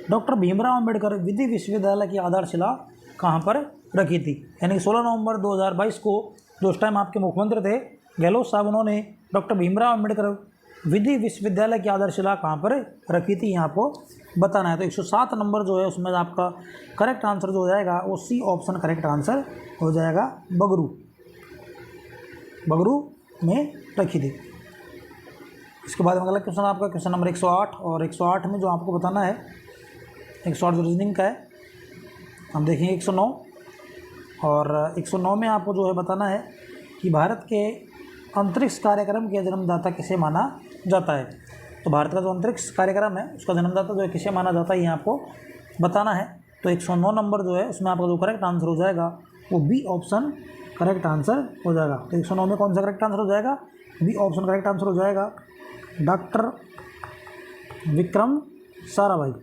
डॉक्टर भीमराव अंबेडकर विधि विश्वविद्यालय की आधारशिला कहाँ पर रखी थी। यानी कि 16 नवंबर 2022 को जो उस टाइम आपके मुख्यमंत्री थे गहलोत साहब, उन्होंने डॉक्टर भीमराव अंबेडकर विधि विश्वविद्यालय की आधारशिला कहाँ पर रखी थी ये आपको बताना है। तो 107 नंबर जो है उसमें आपका करेक्ट आंसर जो हो जाएगा वो सी ऑप्शन करेक्ट आंसर हो जाएगा, बगरू में रखी थी। इसके बाद अगला क्वेश्चन आपका क्वेश्चन नंबर 108 और 108 में जो आपको बताना है 108 जो रीजनिंग का है हम देखेंगे 109 और 109 में आपको जो है बताना है कि भारत के अंतरिक्ष कार्यक्रम के जन्मदाता किसे माना जाता है। तो भारत का जो अंतरिक्ष कार्यक्रम है उसका जन्मदाता जो है किसे माना जाता है ये आपको बताना है। तो 109 नंबर जो है उसमें आपका जो करेक्ट आंसर हो जाएगा वो बी ऑप्शन करेक्ट आंसर हो जाएगा। तो 109 में कौन सा करेक्ट आंसर हो जाएगा? बी ऑप्शन करेक्ट आंसर हो जाएगा, डॉक्टर विक्रम साराभाई।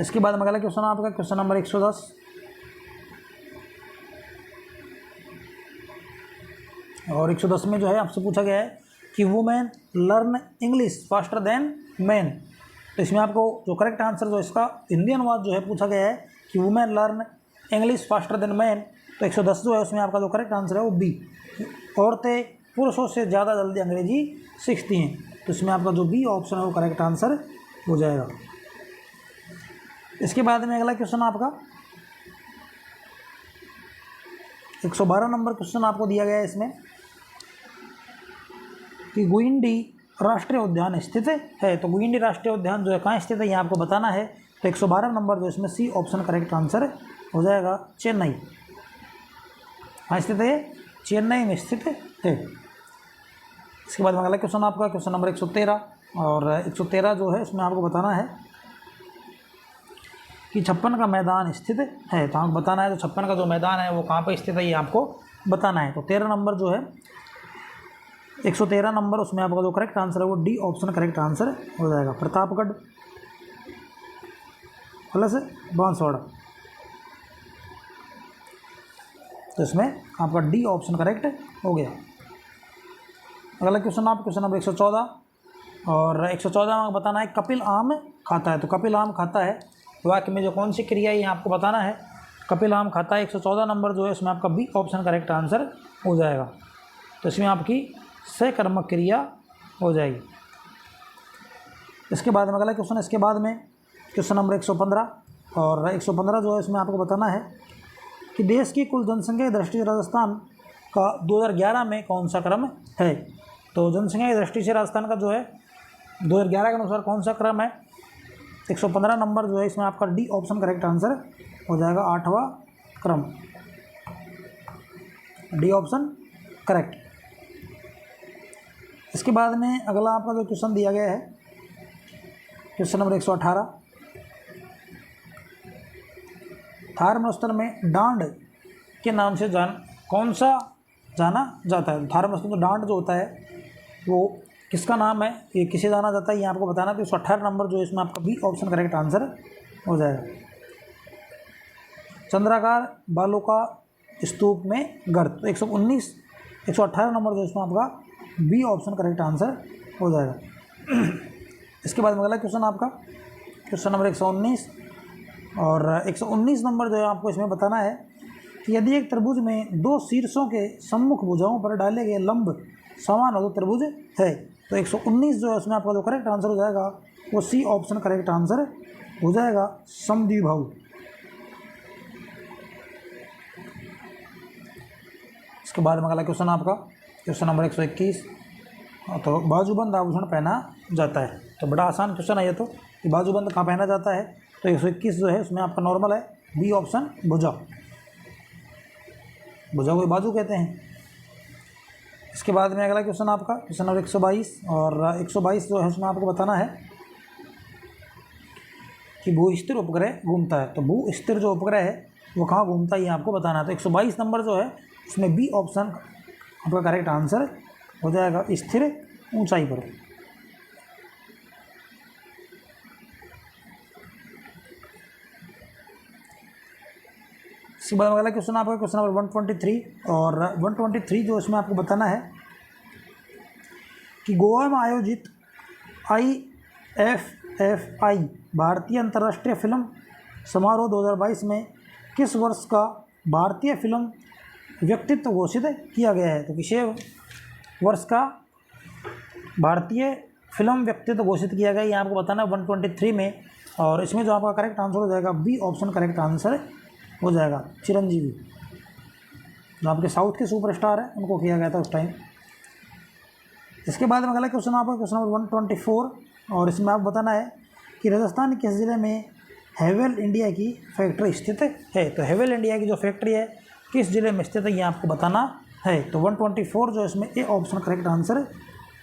इसके बाद अगला क्वेश्चन आपका क्वेश्चन नंबर 110 और 110 में जो है आपसे पूछा गया है कि women learn English faster than man. तो इसमें आपको जो करेक्ट आंसर जो इसका हिंदी अनुवाद जो है पूछा गया है कि women learn English faster than man. तो 110 जो है उसमें आपका जो करेक्ट आंसर है वो बी, औरतें पुरुषों से ज़्यादा जल्दी अंग्रेजी सीखती हैं। तो इसमें आपका जो बी ऑप्शन है वो करेक्ट आंसर हो जाएगा। इसके बाद में अगला क्वेश्चन आपका 112 नंबर क्वेश्चन आपको दिया गया है इसमें कि गुइंडी राष्ट्रीय उद्यान स्थित है। तो गुइंडी राष्ट्रीय उद्यान जो है कहाँ स्थित है ये आपको बताना है। तो 112 नंबर जो इसमें सी ऑप्शन करेक्ट आंसर हो जाएगा, चेन्नई। कहाँ स्थित है? चेन्नई में स्थित है। इसके बाद अगला क्वेश्चन आपका क्वेश्चन नंबर 113 और 113 जो है इसमें आपको बताना है कि 56 का मैदान स्थित है। तो आपको बताना है तो 56 का जो मैदान है वो कहाँ पर स्थित है ये आपको बताना है। तो 13 नंबर जो है 113 नंबर उसमें आपका जो करेक्ट आंसर है वो डी ऑप्शन करेक्ट आंसर हो जाएगा, प्रतापगढ़। प्लस बांसवाड़ा। तो इसमें आपका डी ऑप्शन करेक्ट हो गया। अगला क्वेश्चन आप क्वेश्चन नंबर 114 और 114 में बताना है कपिल आम खाता है। तो कपिल आम खाता है वाक्य में जो कौन सी क्रिया है ये आपको बताना है। कपिल आम खाता है 114 नंबर जो है इसमें आपका बी ऑप्शन करेक्ट आंसर हो जाएगा। तो इसमें आपकी सकर्मक क्रिया हो जाएगी। इसके बाद में अगला क्वेश्चन, इसके बाद में क्वेश्चन नंबर 115 और 115 जो है इसमें आपको बताना है कि देश की कुल जनसंख्या की दृष्टि से राजस्थान का 2011 में कौन सा क्रम है। तो जनसंख्या की दृष्टि से राजस्थान का जो है 2011 के अनुसार कौन सा क्रम है। 115 नंबर जो है इसमें आपका डी ऑप्शन करेक्ट आंसर हो जाएगा, 8वां क्रम, डी ऑप्शन करेक्ट। इसके बाद में अगला आपका जो क्वेश्चन दिया गया है क्वेश्चन नंबर 118, थारमस्तर में डांड के नाम से कौन सा जाना जाता है। थारमस्तर में डांड जो होता है वो किसका नाम है, ये किसे जाना जाता है, ये आपको बताना। तो 118 नंबर जो है इसमें आपका बी ऑप्शन करेक्ट आंसर हो जाएगा। चंद्राकार बालों का स्तूप में गर्त, तो 118 नंबर जो इसमें आपका बी ऑप्शन करेक्ट आंसर हो जाएगा। इसके बाद में अगला क्वेश्चन आपका क्वेश्चन नंबर 119 और 119 नंबर जो है आपको इसमें बताना है कि यदि एक त्रिभुज में दो शीर्षों के सम्मुख भुजाओं पर डाले गए लंब समान हो तो त्रिभुज है। तो 119 जो है उसमें आपका जो करेक्ट आंसर हो जाएगा वो सी ऑप्शन करेक्ट आंसर हो जाएगा, समद्विबाहु। इसके बाद में अगला क्वेश्चन आपका क्वेश्चन नंबर 121, तो बाजूबंद आभूषण पहना जाता है। तो बड़ा आसान क्वेश्चन है ये तो, कि बाजूबंद कहाँ पहना जाता है। तो 121 जो है उसमें आपका नॉर्मल है, बी ऑप्शन भुजा, भुजा को बाजू कहते हैं। इसके बाद में अगला क्वेश्चन आपका क्वेश्चन नंबर 122 और 122 जो है उसमें आपको बताना है कि भू स्थिर उपग्रह घूमता है। तो भू स्थिर जो उपग्रह है वो कहाँ घूमता है ये आपको बताना है। तो 122 नंबर जो है इसमें बी ऑप्शन आपका करेक्ट आंसर हो जाएगा, स्थिर ऊंचाई पर। इसके बाद अगला क्वेश्चन आपका क्वेश्चन नंबर 123 और 123 जो इसमें आपको बताना है कि गोवा में आयोजित IFFI भारतीय अंतर्राष्ट्रीय फिल्म समारोह 2022 में किस वर्ष का भारतीय फिल्म व्यक्तित्व घोषित किया गया है। तो किस वर्ष का भारतीय फिल्म व्यक्तित्व घोषित किया गया, ये आपको बताना है 123 में। और इसमें जो आपका करेक्ट आंसर हो जाएगा बी ऑप्शन करेक्ट आंसर हो जाएगा, चिरंजीवी, जो आपके साउथ के सुपरस्टार हैं उनको किया गया था उस टाइम। इसके बाद में अगला क्वेश्चन आपका क्वेश्चन नंबर 124 और इसमें आपको बताना है कि राजस्थान के किस जिले में हेवेल इंडिया की फैक्ट्री स्थित है। तो हेवेल इंडिया की जो फैक्ट्री है किस जिले में स्थित है ये आपको बताना है। तो 124 जो इसमें ए ऑप्शन करेक्ट आंसर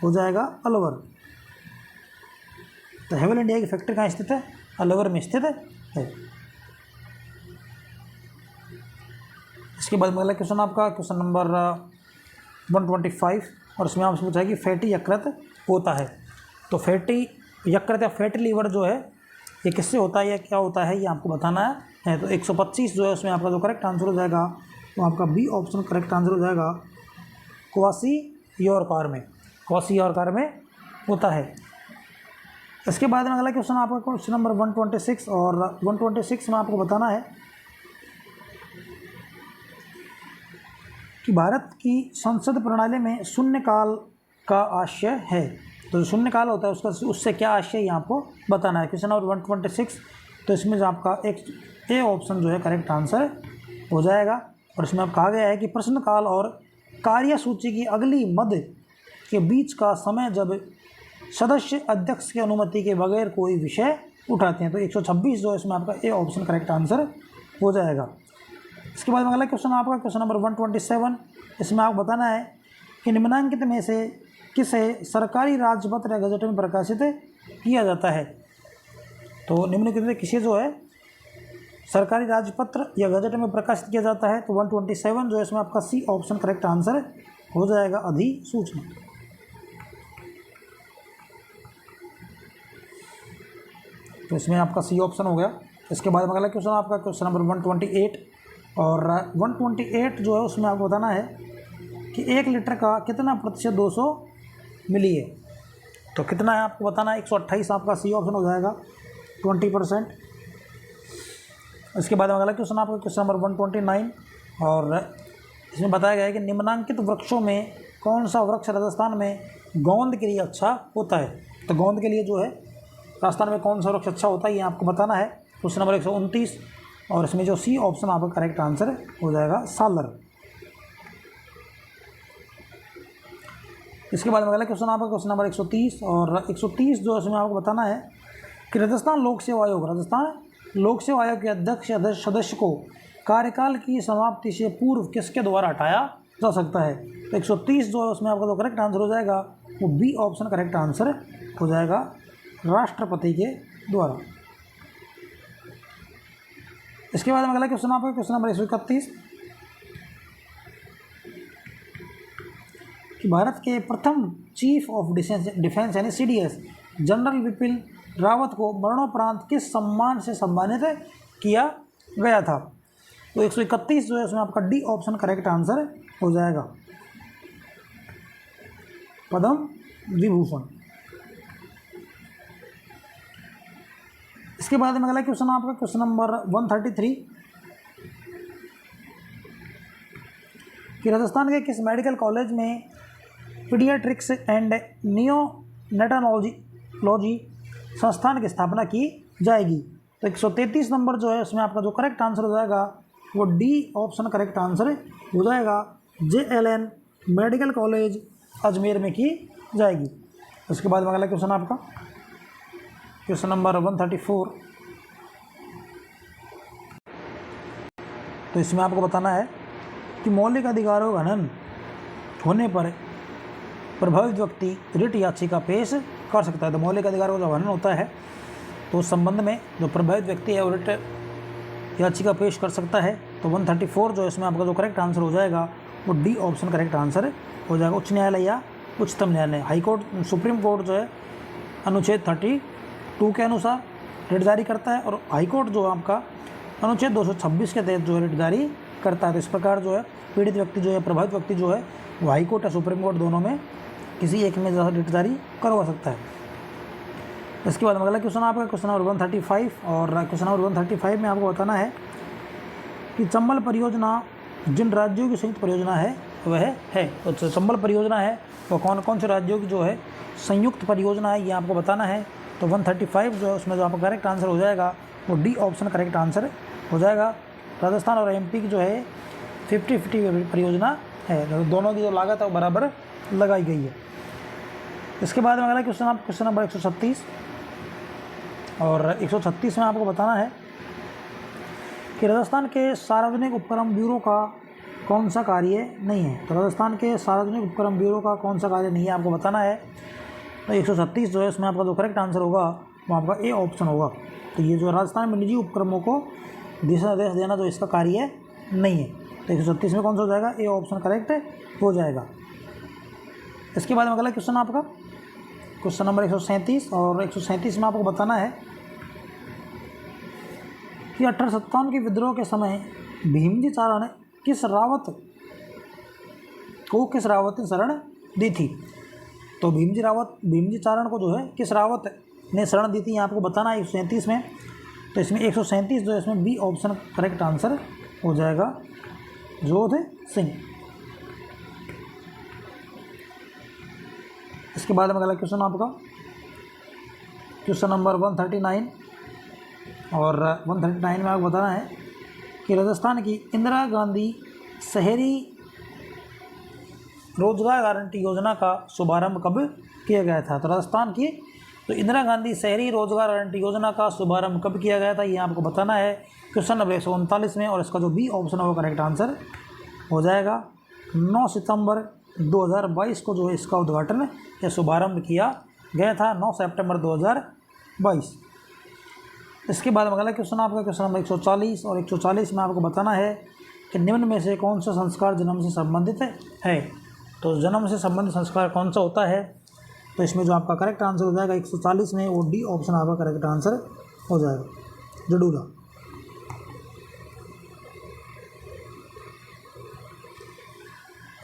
हो जाएगा, अलवर। तो हेवेल इंडिया की फैक्ट्री कहाँ स्थित है, अलवर में स्थित है। इसके बाद में अगला क्वेश्चन आपका क्वेश्चन नंबर 125 और इसमें आपसे पूछा है कि फैटी यकृत होता है। तो फैटी यकृत या फैटी लीवर जो है ये किससे होता है या क्या होता है ये आपको बताना है। तो 125 जो है उसमें आपका जो करेक्ट आंसर हो जाएगा तो आपका बी ऑप्शन करेक्ट आंसर हो जाएगा, क्वासियोरकार में, क्वासियोरकार में होता है। इसके बाद में अगला क्वेश्चन आपका क्वेश्चन नंबर 126 और 126 में आपको बताना है कि भारत की संसद प्रणाली में शून्यकाल का आशय है। तो शून्य काल होता है उसका उससे क्या आशय ये आपको बताना है। क्वेश्चन नंबर 126, तो इसमें जो आपका एक ए ऑप्शन जो है करेक्ट आंसर हो जाएगा। और इसमें अब कहा गया है कि प्रश्नकाल और कार्यसूची की अगली मद के बीच का समय जब सदस्य अध्यक्ष की अनुमति के बगैर कोई विषय उठाते हैं। तो 126 जो है इसमें आपका ए ऑप्शन करेक्ट आंसर हो जाएगा। इसके बाद अगला क्वेश्चन आपका क्वेश्चन नंबर 127, इसमें आपको बताना है कि निम्नांकित में से किसे सरकारी राजपत्र या गजट में प्रकाशित किया जाता है। तो निम्नलिखित में किसे जो है सरकारी राजपत्र या गजट में प्रकाशित किया जाता है। तो 127 जो है इसमें आपका सी ऑप्शन करेक्ट आंसर हो जाएगा, अधिसूचना। तो इसमें आपका सी ऑप्शन हो गया इसके बाद में अगला क्वेश्चन आपका क्वेश्चन नंबर 128, और 128 जो है उसमें आपको बताना है कि 1 लीटर का कितना प्रतिशत 200 मिली है। तो कितना है आपको बताना है, 128 आपका सी ऑप्शन हो जाएगा, 20%। इसके बाद में अगला क्वेश्चन आपका क्वेश्चन नंबर 129, और इसमें बताया गया है कि निम्नांकित वृक्षों में कौन सा वृक्ष राजस्थान में गोंद के लिए अच्छा होता है। तो गोंद के लिए जो है राजस्थान में कौन सा वृक्ष अच्छा होता है ये आपको बताना है। क्वेश्चन नंबर 129, और इसमें जो सी ऑप्शन आपका करेक्ट आंसर हो जाएगा सालर। इसके बाद में अगला क्वेश्चन आपका क्वेश्चन नंबर 130, और 130 जो इसमें आपको बताना है कि राजस्थान लोक सेवा आयोग के अध्यक्ष सदस्य को कार्यकाल की समाप्ति से पूर्व किसके द्वारा हटाया जा सकता है। तो 130 जो है उसमें आपका जो करेक्ट आंसर हो जाएगा वो बी ऑप्शन करेक्ट आंसर हो जाएगा, राष्ट्रपति के द्वारा। इसके बाद में अगला क्वेश्चन आपका क्वेश्चन नंबर 131 कि भारत के प्रथम चीफ ऑफ डिफेंस यानी CDS जनरल विपिन रावत को मरणोपरांत किस सम्मान से सम्मानित किया गया था। तो 131 जो है उसमें आपका डी ऑप्शन करेक्ट आंसर हो जाएगा, पद्म विभूषण। इसके बाद में अगला क्वेश्चन आपका क्वेश्चन नंबर 133 कि राजस्थान के किस मेडिकल कॉलेज में पीडियाट्रिक्स एंड नियोनेटालॉजी संस्थान की स्थापना की जाएगी। तो 133 नंबर जो है उसमें आपका जो करेक्ट आंसर हो जाएगा वो डी ऑप्शन करेक्ट आंसर हो जाएगा, JLN मेडिकल कॉलेज अजमेर में की जाएगी। उसके बाद में अगला क्वेश्चन आपका क्वेश्चन नंबर 134, तो इसमें आपको बताना है कि मौलिक अधिकारों का हनन होने पर प्रभावित व्यक्ति रिट याचिका पेश कर सकता है। तो मौलिक अधिकारों का जब हनन होता है तो उस संबंध में जो प्रभावित व्यक्ति है वो रिट याचिका पेश कर सकता है। तो 134 जो इसमें आपका जो करेक्ट आंसर हो जाएगा वो डी ऑप्शन करेक्ट आंसर हो जाएगा। उच्च न्यायालय या उच्चतम न्यायालय, हाई कोर्ट, सुप्रीम कोर्ट जो है अनुच्छेद 32 के अनुसार रिट जारी करता है, और हाई कोर्ट जो आपका अनुच्छेद 226 के तहत जो है रिट जारी करता है। तो इस प्रकार जो है पीड़ित व्यक्ति जो है, प्रभावित व्यक्ति जो है वो हाई कोर्ट या सुप्रीम कोर्ट दोनों में किसी एक में जो है रिट जारी करवा सकता है। इसके बाद अगला क्वेश्चन आपका क्वेश्चन नंबर 135, और क्वेश्चन नंबर 135 में आपको बताना है कि चंबल परियोजना जिन राज्यों की संयुक्त परियोजना है वह है। तो चंबल परियोजना है वो कौन कौन से राज्यों की जो है संयुक्त परियोजना है ये आपको बताना है। तो 135 जो है उसमें जो आपका करेक्ट आंसर हो जाएगा वो डी ऑप्शन करेक्ट आंसर हो जाएगा। राजस्थान और MP की जो है 50-50 परियोजना है, दोनों की जो लागत है वो बराबर लगाई गई है। इसके बाद में अगला क्वेश्चन आप क्वेश्चन नंबर 136, और 136 में आपको बताना है कि राजस्थान के सार्वजनिक उपक्रम ब्यूरो का कौन सा कार्य नहीं है। तो राजस्थान के सार्वजनिक उपक्रम ब्यूरो का कौन सा कार्य नहीं है आपको बताना है। तो 136 जो है उसमें आपका जो करेक्ट आंसर होगा वो आपका ए ऑप्शन होगा। तो ये जो राजस्थान में निजी उपक्रमों को दिशा निर्देश देना जो इसका कार्य नहीं है। तो 136 में कौन सा हो जाएगा, ए ऑप्शन करेक्ट हो जाएगा। इसके बाद में अगला क्वेश्चन आपका क्वेश्चन नंबर 137, और 137 में आपको बताना है कि 1857 के विद्रोह के समय भीमजी चारण ने किस रावत ने शरण दी थी। तो भीमजी चारण को जो है किस रावत ने शरण दी थी ये आपको बताना है 137 में। तो इसमें 137 जो है इसमें बी ऑप्शन करेक्ट आंसर हो जाएगा, जोध सिंह। इसके बाद में अगला क्वेश्चन आपका क्वेश्चन नंबर 139, और 139 में आपको बताना है कि राजस्थान की इंदिरा गांधी शहरी रोजगार गारंटी योजना का शुभारंभ कब किया गया था। तो राजस्थान की तो इंदिरा गांधी शहरी रोजगार गारंटी योजना का शुभारंभ कब किया गया था ये आपको बताना है क्वेश्चन नंबर 139 में, और इसका जो बी ऑप्शन है वो करेक्ट आंसर हो जाएगा। 9 सितंबर 2022 को जो है इसका उद्घाटन या शुभारंभ किया गया था, 9 सितंबर 2022। इसके बाद अगला क्वेश्चन आपका क्वेश्चन नंबर 140, और 140 में आपको बताना है कि निम्न में से कौन सा संस्कार जन्म से संबंधित है। तो जन्म से संबंधित संस्कार कौन सा होता है। तो इसमें जो आपका करेक्ट आंसर हो जाएगा 140 में वो डी ऑप्शन आपका करेक्ट आंसर हो जाएगा, जडूरा।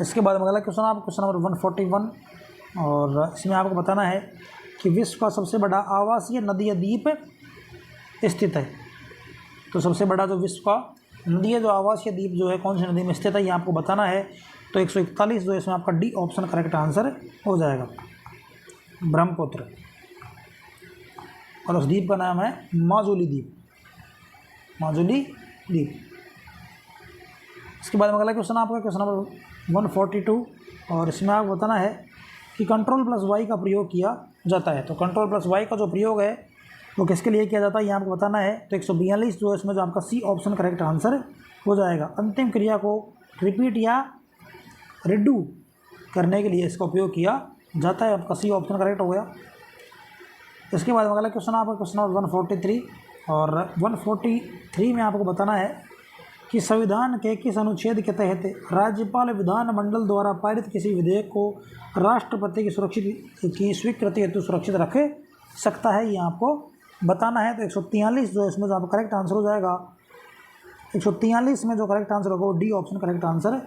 इसके बाद अगला क्वेश्चन आप क्वेश्चन नंबर 141, और इसमें आपको बताना है कि विश्व का सबसे बड़ा आवासीय नदी या द्वीप स्थित है। तो सबसे बड़ा जो विश्व का नदी है, जो आवासीय द्वीप जो है, कौन सी नदी में स्थित है, ये आपको बताना है। तो 141 जो है इसमें आपका डी ऑप्शन करेक्ट आंसर हो जाएगा, ब्रह्मपुत्र। और उस द्वीप का नाम है माजुली द्वीप, माजुली द्वीप। इसके बाद में अगला क्वेश्चन आपका क्वेश्चन नंबर 142, और इसमें आपको बताना है कि Ctrl+Y का प्रयोग किया जाता है। तो Ctrl+Y का जो प्रयोग है वो किसके लिए किया जाता है, ये आपको बताना है। तो 142 जो है इसमें जो आपका सी ऑप्शन करेक्ट आंसर हो जाएगा। अंतिम क्रिया को रिपीट या रिडू करने के लिए इसका उपयोग किया जाता है, आपका सी ऑप्शन करेक्ट हो गया। इसके बाद अगला क्वेश्चन आपका क्वेश्चन नंबर 143, और 143 में आपको बताना है कि संविधान के किस अनुच्छेद के तहत राज्यपाल विधानमंडल द्वारा पारित किसी विधेयक को राष्ट्रपति की स्वीकृति हेतु सुरक्षित रख सकता है, ये आपको बताना है। तो 143 जो है इसमें जो आपका करेक्ट आंसर हो जाएगा, 143 में जो करेक्ट आंसर होगा वो डी ऑप्शन करेक्ट आंसर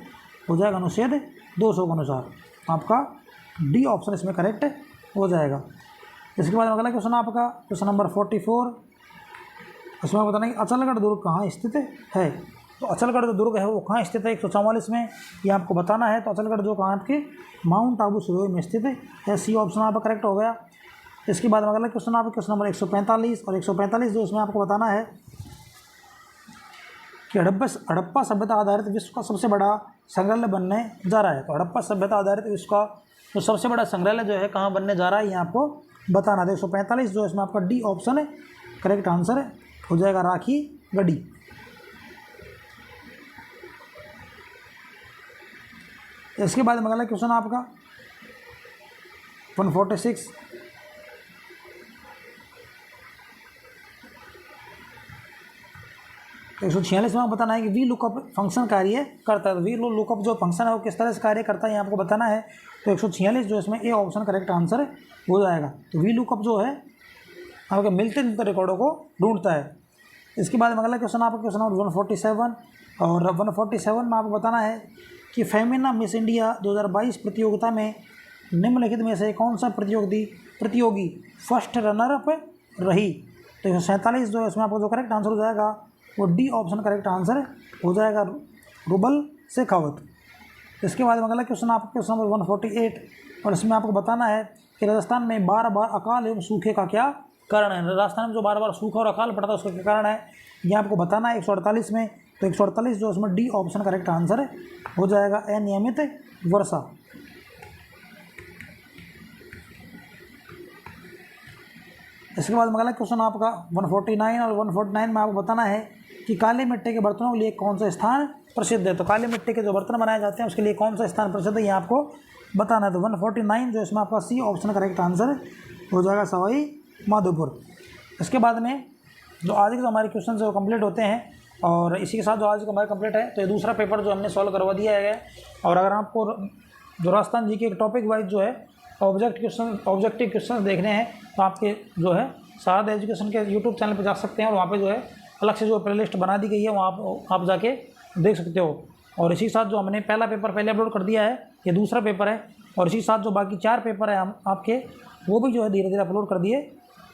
हो जाएगा। अनुच्छेद 200 के अनुसार आपका डी ऑप्शन इसमें करेक्ट हो जाएगा। इसके बाद अगला क्वेश्चन आपका क्वेश्चन नंबर 44, इसमें बताना है कि अचलगढ़ दुर्ग कहाँ स्थित है। तो अचलगढ़ जो दुर्ग है वो कहाँ स्थित है, 144 में, ये आपको बताना है। तो अचलगढ़ जो कहाँ आपके माउंट आबू शिरोही में स्थित है, सी ऑप्शन आपका करेक्ट हो गया। इसके बाद अगला क्वेश्चन आपका क्वेश्चन नंबर 145, और 145 जो इसमें आपको बताना है कि हड़प्पा सभ्यता आधारित विश्व का सबसे बड़ा संग्रहालय बनने जा रहा है। तो हड़प्पा सभ्यता आधारित विश्व का जो सबसे बड़ा संग्रहालय जो है कहाँ बनने जा रहा है, ये आपको बताना है। 145 जो इसमें आपका डी ऑप्शन करेक्ट आंसर हो जाएगा, राखी गढ़ी। इसके बाद अगला क्वेश्चन आपका 146, तो 146 में आपको बताना है कि वी लुकअप फंक्शन कार्य करता है। तो वी लुकअप जो फंक्शन है वो किस तरह से कार्य करता है, ये आपको बताना है। तो 146 जो इसमें ए ऑप्शन करेक्ट आंसर हो जाएगा। तो वी लुकअप जो है आपके मिलते जुलते रिकॉर्डों को ढूंढता है। इसके बाद अगला क्वेश्चन आपका क्वेश्चन नंबर 147, और 147 में आपको बताना है कि फेमिना मिस इंडिया 2022 प्रतियोगिता में निम्नलिखित में से कौन सा प्रतियोगी फर्स्ट रनर अप रही। तो 147 जो है इसमें आपको जो करेक्ट आंसर हो जाएगा वो डी ऑप्शन करेक्ट आंसर हो जाएगा, रुबल शेखावत। इसके बाद अगला क्वेश्चन आपका क्वेश्चन नंबर 148, और इसमें आपको बताना है कि राजस्थान में बार बार अकाल एवं सूखे का क्या कारण है। राजस्थान में जो बार बार सूखा और अकाल पड़ता है उसका क्या कारण है, ये आपको बताना है 148 में। तो 148 जो इसमें डी ऑप्शन करेक्ट आंसर हो जाएगा, अनियमित वर्षा। इसके बाद अगला क्वेश्चन आपका 149, और 149 में आपको बताना है कि काली मिट्टी के बर्तनों के लिए कौन सा स्थान प्रसिद्ध है। तो काली मिट्टी के जो बर्तन बनाए जाते हैं उसके लिए कौन सा स्थान प्रसिद्ध है, ये आपको बताना है। तो 149 जो इसमें आपका सी ऑप्शन करेक्ट आंसर हो जाएगा, सवाई माधोपुर। इसके बाद में जो आज के जो हमारे क्वेश्चन जो कंप्लीट होते हैं, और इसी के साथ जो आज का हमारा कंप्लीट है, तो ये दूसरा पेपर जो हमने सॉल्व करवा दिया है। और अगर आपको जो राजस्थान जी के एक टॉपिक वाइज जो है ऑब्जेक्टिव क्वेश्चन देखने हैं, तो आपके जो है शारदा एजुकेशन के यूट्यूब चैनल पर जा सकते हैं, और वहाँ पे जो है अलग से जो प्लेलिस्ट बना दी गई है वहाँ आप जाके देख सकते हो। और इसी के साथ जो हमने पहला पेपर पहले अपलोड कर दिया है, ये दूसरा पेपर है, और इसी के साथ जो बाकी 4 पेपर हैं हम आपके, वो भी जो है धीरे धीरे अपलोड कर दिए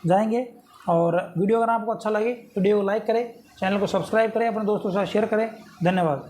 जाएंगे। और वीडियो अगर आपको अच्छा लगे वीडियो को लाइक करें, चैनल को सब्सक्राइब करें, अपने दोस्तों के साथ शेयर करें। धन्यवाद।